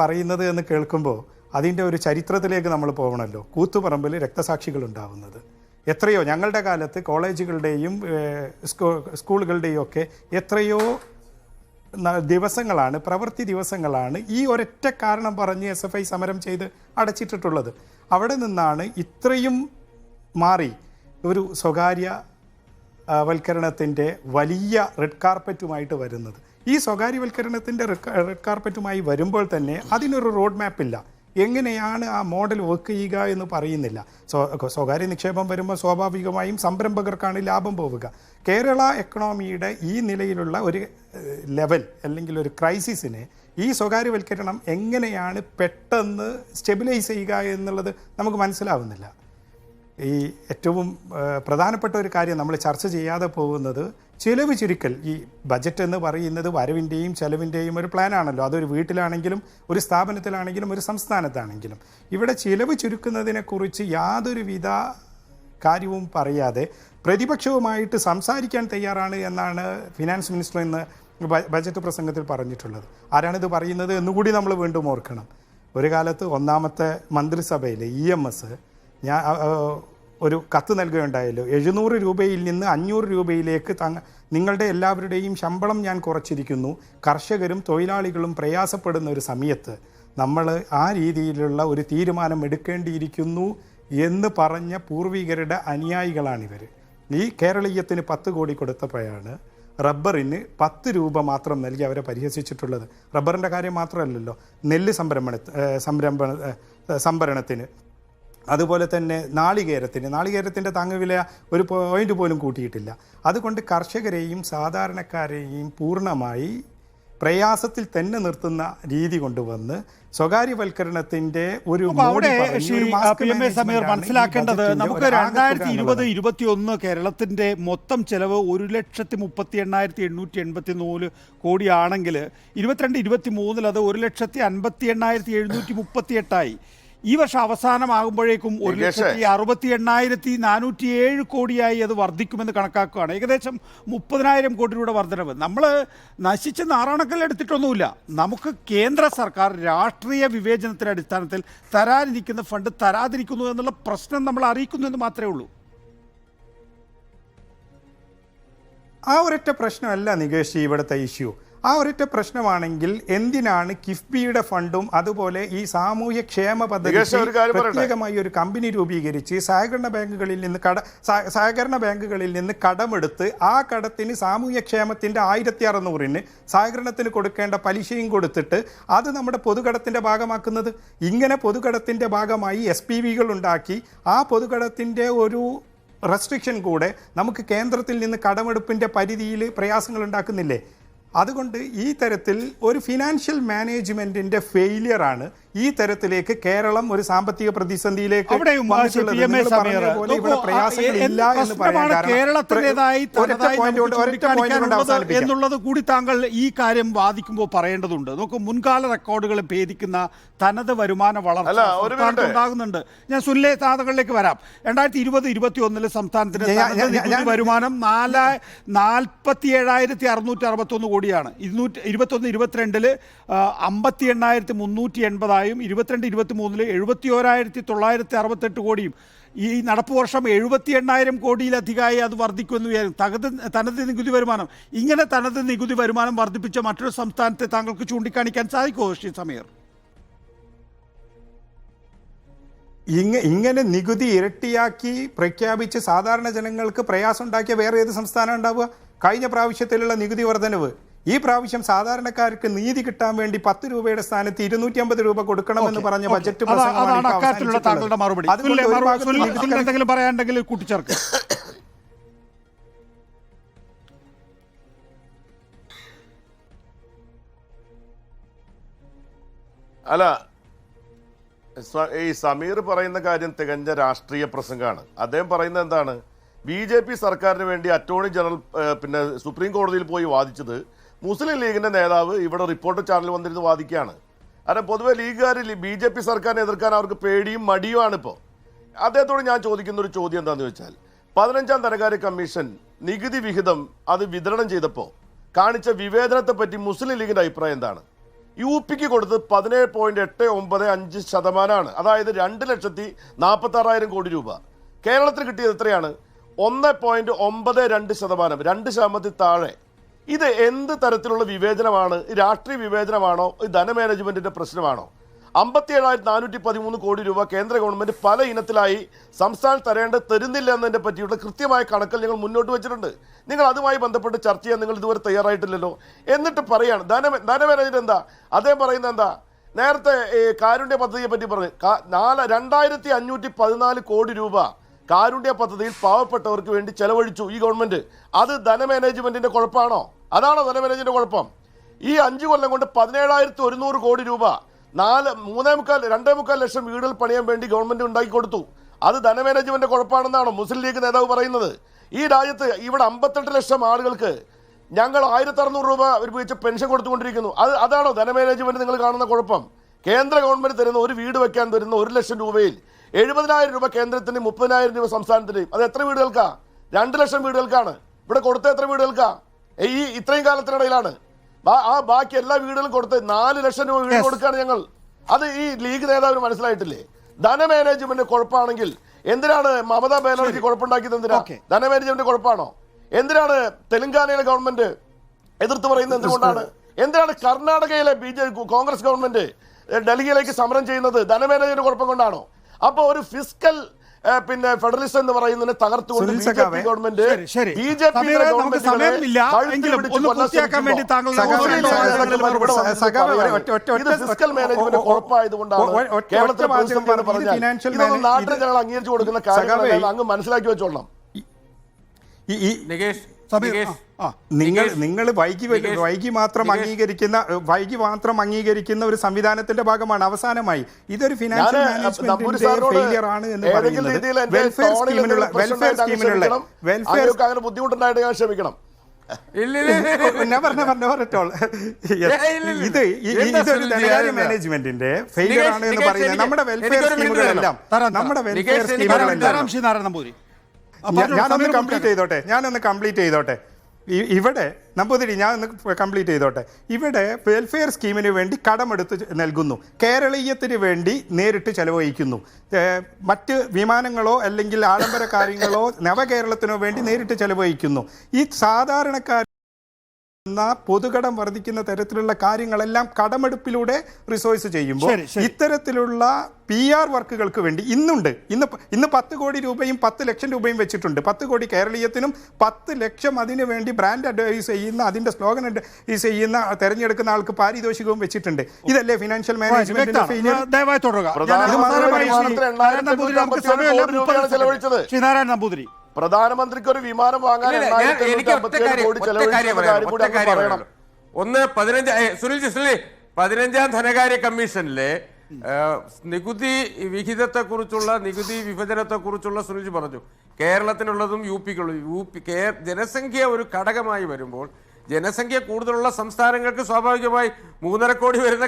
പറയുന്നത് എന്ന് കേൾക്കുമ്പോൾ അതിൻ്റെ ഒരു ചരിത്രത്തിലേക്ക് നമ്മൾ പോകണമല്ലോ. കൂത്തുപറമ്പിൽ രക്തസാക്ഷികൾ ഉണ്ടാവുന്നത് എത്രയോ, ഞങ്ങളുടെ കാലത്ത് കോളേജുകളുടെയും സ്കൂളുകളുടെയും ഒക്കെ എത്രയോ ദിവസങ്ങളാണ്, പ്രവൃത്തി ദിവസങ്ങളാണ് ഈ ഒരൊറ്റ കാരണം പറഞ്ഞ് SFI സമരം ചെയ്ത് അടച്ചിട്ടിട്ടുള്ളത്. അവിടെ നിന്നാണ് ഇത്രയും മാറി ഒരു സ്വകാര്യ വൽക്കരണത്തിൻ്റെ വലിയ റെഡ് കാർപ്പറ്റുമായിട്ട് വരുന്നത്. ഈ സ്വകാര്യവൽക്കരണത്തിൻ്റെ റെഡ് കാർപ്പറ്റുമായി വരുമ്പോൾ തന്നെ അതിനൊരു റോഡ് മാപ്പില്ല. എങ്ങനെയാണ് ആ മോഡൽ വർക്ക് ചെയ്യുക എന്ന് പറയുന്നില്ല. സ്വകാര്യ നിക്ഷേപം വരുമ്പോൾ സ്വാഭാവികമായും സംരംഭകർക്കാണ് ലാഭം പോവുക. കേരള എക്കണോമിയുടെ ഈ നിലയിലുള്ള ഒരു ലെവൽ അല്ലെങ്കിൽ ഒരു ക്രൈസിസിനെ ഈ സ്വകാര്യവൽക്കരണം എങ്ങനെയാണ് പെട്ടെന്ന് സ്റ്റെബിലൈസ് ചെയ്യുക എന്നുള്ളത് നമുക്ക് മനസ്സിലാവുന്നില്ല. ഈ ഏറ്റവും പ്രധാനപ്പെട്ട ഒരു കാര്യം നമ്മൾ ചർച്ച ചെയ്യാതെ പോകുന്നത് ചിലവ് ചുരുക്കൽ. ഈ ബജറ്റ് എന്ന് പറയുന്നത് വരവിൻ്റെയും ചെലവിൻ്റെയും ഒരു പ്ലാനാണല്ലോ. അതൊരു വീട്ടിലാണെങ്കിലും ഒരു സ്ഥാപനത്തിലാണെങ്കിലും ഒരു സംസ്ഥാനത്താണെങ്കിലും. ഇവിടെ ചിലവ് ചുരുക്കുന്നതിനെക്കുറിച്ച് യാതൊരുവിധ കാര്യവും പറയാതെ പ്രതിപക്ഷവുമായിട്ട് സംസാരിക്കാൻ തയ്യാറാണ് എന്നാണ് ഫിനാൻസ് മിനിസ്റ്റർ ഇന്ന് ബജറ്റ് പ്രസംഗത്തിൽ പറഞ്ഞിട്ടുള്ളത്. ആരാണിത് പറയുന്നത് എന്നുകൂടി നമ്മൾ വീണ്ടും ഓർക്കണം. ഒരു കാലത്ത് ഒന്നാമത്തെ മന്ത്രിസഭയിൽ EMS ഞാൻ ഒരു കത്ത് നൽകുകയുണ്ടായല്ലോ. 700 രൂപയിൽ നിന്ന് 500 രൂപയിലേക്ക് നിങ്ങളുടെ എല്ലാവരുടെയും ശമ്പളം ഞാൻ കുറച്ചിരിക്കുന്നു, കർഷകരും തൊഴിലാളികളും പ്രയാസപ്പെടുന്ന ഒരു സമയത്ത് നമ്മൾ ആ രീതിയിലുള്ള ഒരു തീരുമാനം എടുക്കേണ്ടിയിരിക്കുന്നു എന്ന് പറഞ്ഞ പൂർവികരുടെ അനുയായികളാണിവർ. ഈ കേരളീയത്തിന് 10 കോടി കൊടുത്തപ്പോഴാണ് റബ്ബറിന് 10 രൂപ മാത്രം നൽകി അവരെ പരിഹസിച്ചിട്ടുള്ളത്. റബ്ബറിൻ്റെ കാര്യം മാത്രമല്ലല്ലോ, നെല്ല് സംഭരണത്തിന്, അതുപോലെ തന്നെ നാളികേരത്തിൻ്റെ താങ്ങുവില ഒരു പോയിന്റ് പോലും കൂട്ടിയിട്ടില്ല. അതുകൊണ്ട് കർഷകരെയും സാധാരണക്കാരെയും പൂർണ്ണമായി പ്രയാസത്തിൽ തന്നെ നിർത്തുന്ന രീതി കൊണ്ടുവന്ന് സ്വകാര്യവൽക്കരണത്തിന്റെ ഒരു സമീർ മനസ്സിലാക്കേണ്ടത് നമുക്ക് 2020-21 കേരളത്തിന്റെ മൊത്തം ചെലവ് 1,38,884 കോടിയാണെങ്കിൽ 22-23 അത് 1,58,738 ഈ വർഷം അവസാനമാകുമ്പോഴേക്കും 1,68,407 കോടിയായി അത് വർദ്ധിക്കുമെന്ന് കണക്കാക്കുകയാണ്. ഏകദേശം 30,000 കോടി രൂപയുടെ വർധനവ്. നമ്മൾ നശിച്ച നാറാണക്കൽ എടുത്തിട്ടൊന്നുമില്ല. നമുക്ക് കേന്ദ്ര സർക്കാർ രാഷ്ട്രീയ വിവേചനത്തിന്റെ അടിസ്ഥാനത്തിൽ തരാനിരിക്കുന്ന ഫണ്ട് തരാതിരിക്കുന്നു എന്നുള്ള പ്രശ്നം നമ്മൾ അറിയിക്കുന്നു എന്ന് മാത്രമേ ഉള്ളൂ. ആ ഒരൊറ്റ പ്രശ്നമല്ല നികേഷ് ഇവിടുത്തെ ഇഷ്യൂ. ആ ഒരൊറ്റ പ്രശ്നമാണെങ്കിൽ എന്തിനാണ് കിഫ്ബിയുടെ ഫണ്ടും അതുപോലെ ഈ സാമൂഹ്യ ക്ഷേമ പദ്ധതി പ്രത്യേകമായി ഒരു കമ്പനി രൂപീകരിച്ച് സഹകരണ ബാങ്കുകളിൽ നിന്ന് കടമെടുത്ത് ആ കടത്തിന് സാമൂഹ്യ ക്ഷേമത്തിൻ്റെ 1,600-ന് സഹകരണത്തിന് കൊടുക്കേണ്ട പലിശയും കൊടുത്തിട്ട് അത് നമ്മുടെ പൊതുകടത്തിൻ്റെ ഭാഗമാക്കുന്നത്? ഇങ്ങനെ പൊതുകടത്തിൻ്റെ ഭാഗമായി SPVകൾ ഉണ്ടാക്കി ആ പൊതുകടത്തിൻ്റെ ഒരു റെസ്ട്രിക്ഷൻ കൂടെ നമുക്ക് കേന്ദ്രത്തിൽ നിന്ന് കടമെടുപ്പിൻ്റെ പരിധിയിൽ പ്രയാസങ്ങൾ ഉണ്ടാക്കുന്നില്ലേ? അതുകൊണ്ട് ഈ തരത്തിൽ ഒരു ഫിനാൻഷ്യൽ മാനേജ്മെന്റിന്റെ ഫെയിലിയറാണ് ഈ തരത്തിലേക്ക് കേരളം ഒരു സാമ്പത്തിക പ്രതിസന്ധിയിലേക്ക് എന്നുള്ളത് കൂടി താങ്കൾ ഈ കാര്യം വാദിക്കുമ്പോൾ പറയേണ്ടതുണ്ട്. നമുക്ക് മുൻകാല റെക്കോർഡുകൾ ഭേദിക്കുന്ന തനത് വരുമാന വളർച്ച ഉണ്ടാകുന്നുണ്ട്. ഞാൻ സുനിലെ താതകളിലേക്ക് വരാം. 2020-21 സംസ്ഥാനത്തിന്റെ വരുമാനം 47,661 കോടിയാണ്. 21-22 58,380-ആയും 22-23 71,968 കോടിയും ഈ നടപ്പ് വർഷം 78,000 കോടിയിലധികമായി അത് വർദ്ധിക്കുമെന്ന് വിചാരിക്കും. തനത് നികുതി വരുമാനം. ഇങ്ങനെ തനത് നികുതി വരുമാനം വർദ്ധിപ്പിച്ച മറ്റൊരു സംസ്ഥാനത്തെ താങ്കൾക്ക് ചൂണ്ടിക്കാണിക്കാൻ സാധിക്കുമോ ശ്രീ സമീർ? ഇങ്ങനെ നികുതി ഇരട്ടിയാക്കി പ്രഖ്യാപിച്ച് സാധാരണ ജനങ്ങൾക്ക് പ്രയാസം ഉണ്ടാക്കിയ വേറെ ഏത് സംസ്ഥാനം ഉണ്ടാവുക? കഴിഞ്ഞ പ്രാവശ്യത്തിലുള്ള നികുതി വർധനവ് ഈ പ്രാവശ്യം സാധാരണക്കാർക്ക് നീതി കിട്ടാൻ വേണ്ടി 10 രൂപയുടെ സ്ഥാനത്ത് 250 രൂപ കൊടുക്കണമെന്ന് പറഞ്ഞ ബജറ്റ് താങ്കളുടെ മറുപടി. എന്തെങ്കിലും പറയാനുണ്ടെങ്കിൽ കൂട്ടിച്ചേർക്ക്. അല്ല, ഈ സമീർ പറയുന്ന കാര്യം തികഞ്ഞ രാഷ്ട്രീയ പ്രസംഗമാണ്. അദ്ദേഹം പറയുന്നത് എന്താണ്? BJP സർക്കാരിന് വേണ്ടി അറ്റോർണി ജനറൽ പിന്നെ സുപ്രീം കോടതിയിൽ പോയി വാദിച്ചത് മുസ്ലിം ലീഗിന്റെ നേതാവ് ഇവിടെ റിപ്പോർട്ടർ ചാനൽ വന്നിരുന്ന് വാദിക്കുകയാണ്. കാരണം പൊതുവെ ലീഗുകാർ BJP സർക്കാരിനെ എതിർക്കാൻ അവർക്ക് പേടിയും മടിയുമാണ്. ഇപ്പോൾ അദ്ദേഹത്തോട് ഞാൻ ചോദിക്കുന്ന ഒരു ചോദ്യം എന്താണെന്ന് വെച്ചാൽ, 15ാം ധനകാര്യ കമ്മീഷൻ നികുതി വിഹിതം അത് വിതരണം ചെയ്തപ്പോൾ കാണിച്ച വിവേചനത്തെ പറ്റി മുസ്ലിം ലീഗിന്റെ അഭിപ്രായം എന്താണ്? UPക്ക് കൊടുത്തത് 17.895%. അതായത് 2,46,000 കോടി രൂപ. കേരളത്തിന് കിട്ടിയത് എത്രയാണ്? 1.92%, 2% താഴെ. ഇത് എന്ത് തരത്തിലുള്ള വിവേചനമാണ്? രാഷ്ട്രീയ വിവേചനമാണോ? ധനമാനേജ്മെന്റിന്റെ പ്രശ്നമാണോ? 57,413 കോടി രൂപ കേന്ദ്ര ഗവൺമെന്റ് പല ഇനത്തിലായി സംസ്ഥാനം തരുന്നില്ല എന്നതിനെ പറ്റിയുള്ള കൃത്യമായ കണക്കൽ ഞങ്ങൾ മുന്നോട്ട് വെച്ചിട്ടുണ്ട്. നിങ്ങൾ അതുമായി ബന്ധപ്പെട്ട് ചർച്ച ചെയ്യാൻ നിങ്ങൾ ഇതുവരെ തയ്യാറായിട്ടില്ലല്ലോ. എന്നിട്ട് പറയാണ് ധനമാനേജ്മെന്റ് എന്താ? അദ്ദേഹം പറയുന്നത് എന്താ? നേരത്തെ കാരുണ്യ പദ്ധതിയെ പറ്റി പറഞ്ഞു 2,514 കോടി രൂപ കാരുണ്യ പദ്ധതിയിൽ പാവപ്പെട്ടവർക്ക് വേണ്ടി ചെലവഴിച്ചു ഈ ഗവൺമെന്റ്. അത് ധനമാനേജ്മെന്റിന്റെ കുഴപ്പമാണോ? അതാണോ ധനമാനേജ്മെന്റിന്റെ കുഴപ്പം? ഈ 5 കൊല്ലം കൊണ്ട് 17,100 കോടി രൂപ 2.25 ലക്ഷം വീടുകൾ പണിയാൻ വേണ്ടി ഗവൺമെന്റ് ഉണ്ടാക്കി കൊടുത്തു. അത് ധനമാനേജ്മെന്റ് കുഴപ്പമാണെന്നാണോ മുസ്ലിം ലീഗ് നേതാവ് പറയുന്നത്? ഈ രാജ്യത്ത് ഇവിടെ 58 ലക്ഷം ആളുകൾക്ക് ഞങ്ങൾ 1,600 രൂപ ഉപയോഗിച്ച് പെൻഷൻ കൊടുത്തുകൊണ്ടിരിക്കുന്നു. അതാണോ ധനമാനേജ്മെന്റ് നിങ്ങൾ കാണുന്ന കുഴപ്പം? കേന്ദ്ര ഗവൺമെന്റ് തരുന്ന ഒരു വീട് വെക്കാൻ തരുന്ന 1 ലക്ഷം രൂപയിൽ 70,000 രൂപ കേന്ദ്രത്തിനും 30,000 രൂപ സംസ്ഥാനത്തിന്റെയും. അത് എത്ര വീടുകൾക്കാ? 2 ലക്ഷം വീടുകൾക്കാണ്. ഇവിടെ കൊടുത്ത എത്ര വീടുകൾക്കാ? ഈ ഇത്രയും കാലത്തിനിടയിലാണ്. ബാക്കി എല്ലാ വീടുകളും കൊടുത്ത് 4 ലക്ഷം രൂപ വീട് കൊടുക്കുകയാണ് ഞങ്ങൾ. അത് ഈ ലീഗ് നേതാവിന് മനസ്സിലായിട്ടില്ലേ? ധനമാനേജ്മെന്റ് കുഴപ്പമാണെങ്കിൽ എന്തിനാണ് മമതാ ബാനർജി കുഴപ്പമുണ്ടാക്കിയത്? എന്തിനാ ധനമാനേജ്മെന്റ് കുഴപ്പമാണോ? എന്തിനാണ് തെലങ്കാനയിലെ ഗവൺമെന്റ് എതിർത്ത് പറയുന്നത്? എന്തുകൊണ്ടാണ്? എന്തിനാണ് കർണാടകയിലെ കോൺഗ്രസ് ഗവൺമെന്റ് ഡൽഹിയിലേക്ക് സമരം ചെയ്യുന്നത്? ധനമാനേജ്മെന്റ് കുഴപ്പം കൊണ്ടാണോ? അപ്പോൾ ഒരു ഫിസ്ക്കൽ ഫെഡറലിസം എന്ന് പറയുന്നതിനെ തകർത്തുകൊണ്ട് ബിജെപി ഗവൺമെന്റ് ഫിസ്ക്കൽ മാനേജ്മെന്റ് കുഴപ്പമായതുകൊണ്ടാണ് കേരളത്തിൽ നാട്ടിൽ ജനങ്ങൾ അംഗീകരിച്ചു കൊടുക്കുന്ന കാര്യങ്ങൾ അങ്ങ് മനസ്സിലാക്കി വെച്ചോളണം. നിങ്ങൾ വൈകി മാത്രം അംഗീകരിക്കുന്ന ഒരു സംവിധാനത്തിന്റെ ഭാഗമാണ്. അവസാനമായി ഇതൊരു ഫിനാൻഷ്യൽ മാനേജ്മെന്റ് ഫെയിലിയർ ആണ് എന്ന് പറയുന്നത് അങ്ങനെ ബുദ്ധിമുട്ടുണ്ടായിട്ട് ഞാൻ ക്ഷമിക്കണം. ഇതൊരു ധനകാര്യ മാനേജ്മെന്റിന്റെ ഫെയിലിയർ ആണ് എന്ന് പറയുന്നത്. നമ്മുടെ വെൽഫെയർ സ്കീമുകളെല്ലാം ഞാനൊന്ന് കംപ്ലീറ്റ് ചെയ്തോട്ടെ. ഇവിടെ നമ്പൂതിരി ഞാനൊന്ന് കംപ്ലീറ്റ് ചെയ്തോട്ടെ. ഇവിടെ വെൽഫെയർ സ്കീമിന് വേണ്ടി കടമെടുത്ത് നൽകുന്നു, കേരളീയത്തിന് വേണ്ടി നേരിട്ട് ചെലവഴിക്കുന്നു. മറ്റ് വിമാനങ്ങളോ അല്ലെങ്കിൽ ആഡംബര കാര്യങ്ങളോ നവകേരളത്തിനോ വേണ്ടി നേരിട്ട് ചെലവഴിക്കുന്നു. ഈ സാധാരണക്കാർ പൊതുകടം വർദ്ധിക്കുന്ന തരത്തിലുള്ള കാര്യങ്ങളെല്ലാം കടമെടുപ്പിലൂടെ റിസോഴ്സ് ചെയ്യുമ്പോൾ ഇത്തരത്തിലുള്ള PR വർക്കുകൾക്ക് വേണ്ടി ഇന്ന് 10 കോടി രൂപയും 10 ലക്ഷം രൂപയും വെച്ചിട്ടുണ്ട്. 10 കോടി കേരളീയത്തിനും 10 ലക്ഷം അതിനു വേണ്ടി ബ്രാൻഡ് അഡ്വൈസ് ചെയ്യുന്ന, അതിന്റെ സ്ലോഗൻ അഡ്വൈസ് ചെയ്യുന്ന, തെരഞ്ഞെടുക്കുന്ന ആൾക്ക് പാരിതോഷികവും വെച്ചിട്ടുണ്ട്. ഇതല്ലേ financial management failure? Sreenarayana Namboothiri, പ്രധാനമന്ത്രിക്ക് ഒരു വിമാനം വാങ്ങാൻ ഒന്ന് 15ാം ധനകാര്യ കമ്മീഷനിലെ നികുതി വിഹിതത്തെക്കുറിച്ചുള്ള, നികുതി വിഭജനത്തെക്കുറിച്ചുള്ള സുനിൽജി പറഞ്ഞു. കേരളത്തിനുള്ളതും ജനസംഖ്യ ഒരു ഘടകമായി വരുമ്പോൾ ജനസംഖ്യ കൂടുതലുള്ള സംസ്ഥാനങ്ങൾക്ക് സ്വാഭാവികമായി 3.5 കോടി വരുന്ന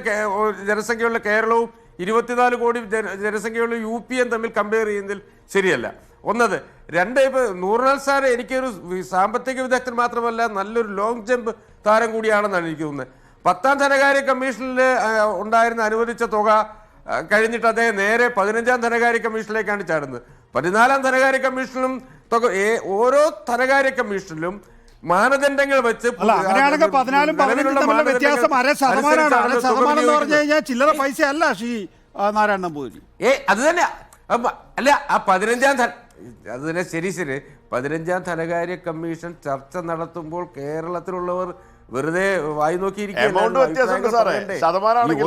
ജനസംഖ്യയുള്ള കേരളവും 24 കോടി ജനസംഖ്യയുള്ള UP തമ്മിൽ കമ്പയർ ചെയ്യുന്നതിൽ ശരിയല്ല. ഒന്നത്. രണ്ട്, ഇപ്പോൾ നൂർലാൽ സാർ എനിക്കൊരു സാമ്പത്തിക വിദഗ്ധൻ മാത്രമല്ല, നല്ലൊരു ലോങ് ജമ്പ് താരം കൂടിയാണെന്നാണ് എനിക്ക് തോന്നുന്നത്. 10ാം ധനകാര്യ കമ്മീഷനിൽ ഉണ്ടായിരുന്ന അനുവദിച്ച തുക കഴിഞ്ഞിട്ട് അദ്ദേഹം നേരെ 15ാം ധനകാര്യ കമ്മീഷനിലേക്കാണ് ചാടുന്നത്. 14ാം ധനകാര്യ കമ്മീഷനിലും ഓരോ ധനകാര്യ കമ്മീഷനിലും മാനദണ്ഡങ്ങൾ വെച്ച് ചില്ലറ പൈസ അല്ല ശ്രീ നാരായണ നമ്പൂതിരി. അത് തന്നെ അല്ല. ആ 15ാം അത് തന്നെ ശരി. 15ാം ധനകാര്യ കമ്മീഷൻ ചർച്ച നടത്തുമ്പോൾ കേരളത്തിലുള്ളവർ വെറുതെ വായി നോക്കിയിരിക്കുകയല്ല.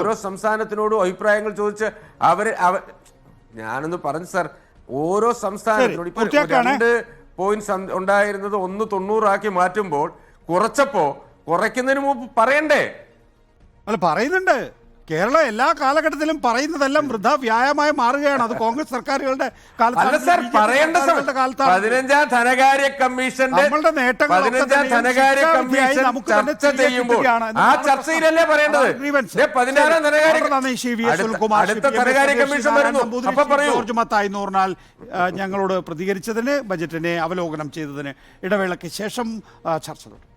ഓരോ സംസ്ഥാനത്തിനോടും അഭിപ്രായങ്ങൾ ചോദിച്ച് ഞാനൊന്ന് പറഞ്ഞു സാർ, ഓരോ സംസ്ഥാനത്തിനോട് ഇപ്പൊ 2 പോയിന്റ്സ് ഉണ്ടായിരുന്നത് 190 ആക്കി മാറ്റുമ്പോൾ കുറയ്ക്കുന്നതിന് മുമ്പ് പറയണ്ടേ? അല്ല, പറയുന്നുണ്ട്. കേരളം എല്ലാ കാലഘട്ടത്തിലും പറയുന്നതെല്ലാം വൃഥാ വ്യായമായി മാറുകയാണ്. അത് കോൺഗ്രസ് സർക്കാരുകളുടെ കാലത്താണ്. 15ാം ധനകാര്യ കമ്മീഷന്റെ ചർച്ച ചെയ്യുമ്പോൾ ആ ചർച്ചയിലല്ലേ പറയേണ്ടത്? 16ാം ധനകാര്യ കമ്മീഷൻ വരുന്നു. അപ്പൊ പറയൂ. ജോർജ് മത്തായി നൂറിനാൽ ഞങ്ങളോട് പ്രതികരിച്ചതിന്, ബജറ്റിനെ അവലോകനം ചെയ്തതിന്. ഇടവേളയ്ക്ക് ശേഷം ചർച്ച തുടരും.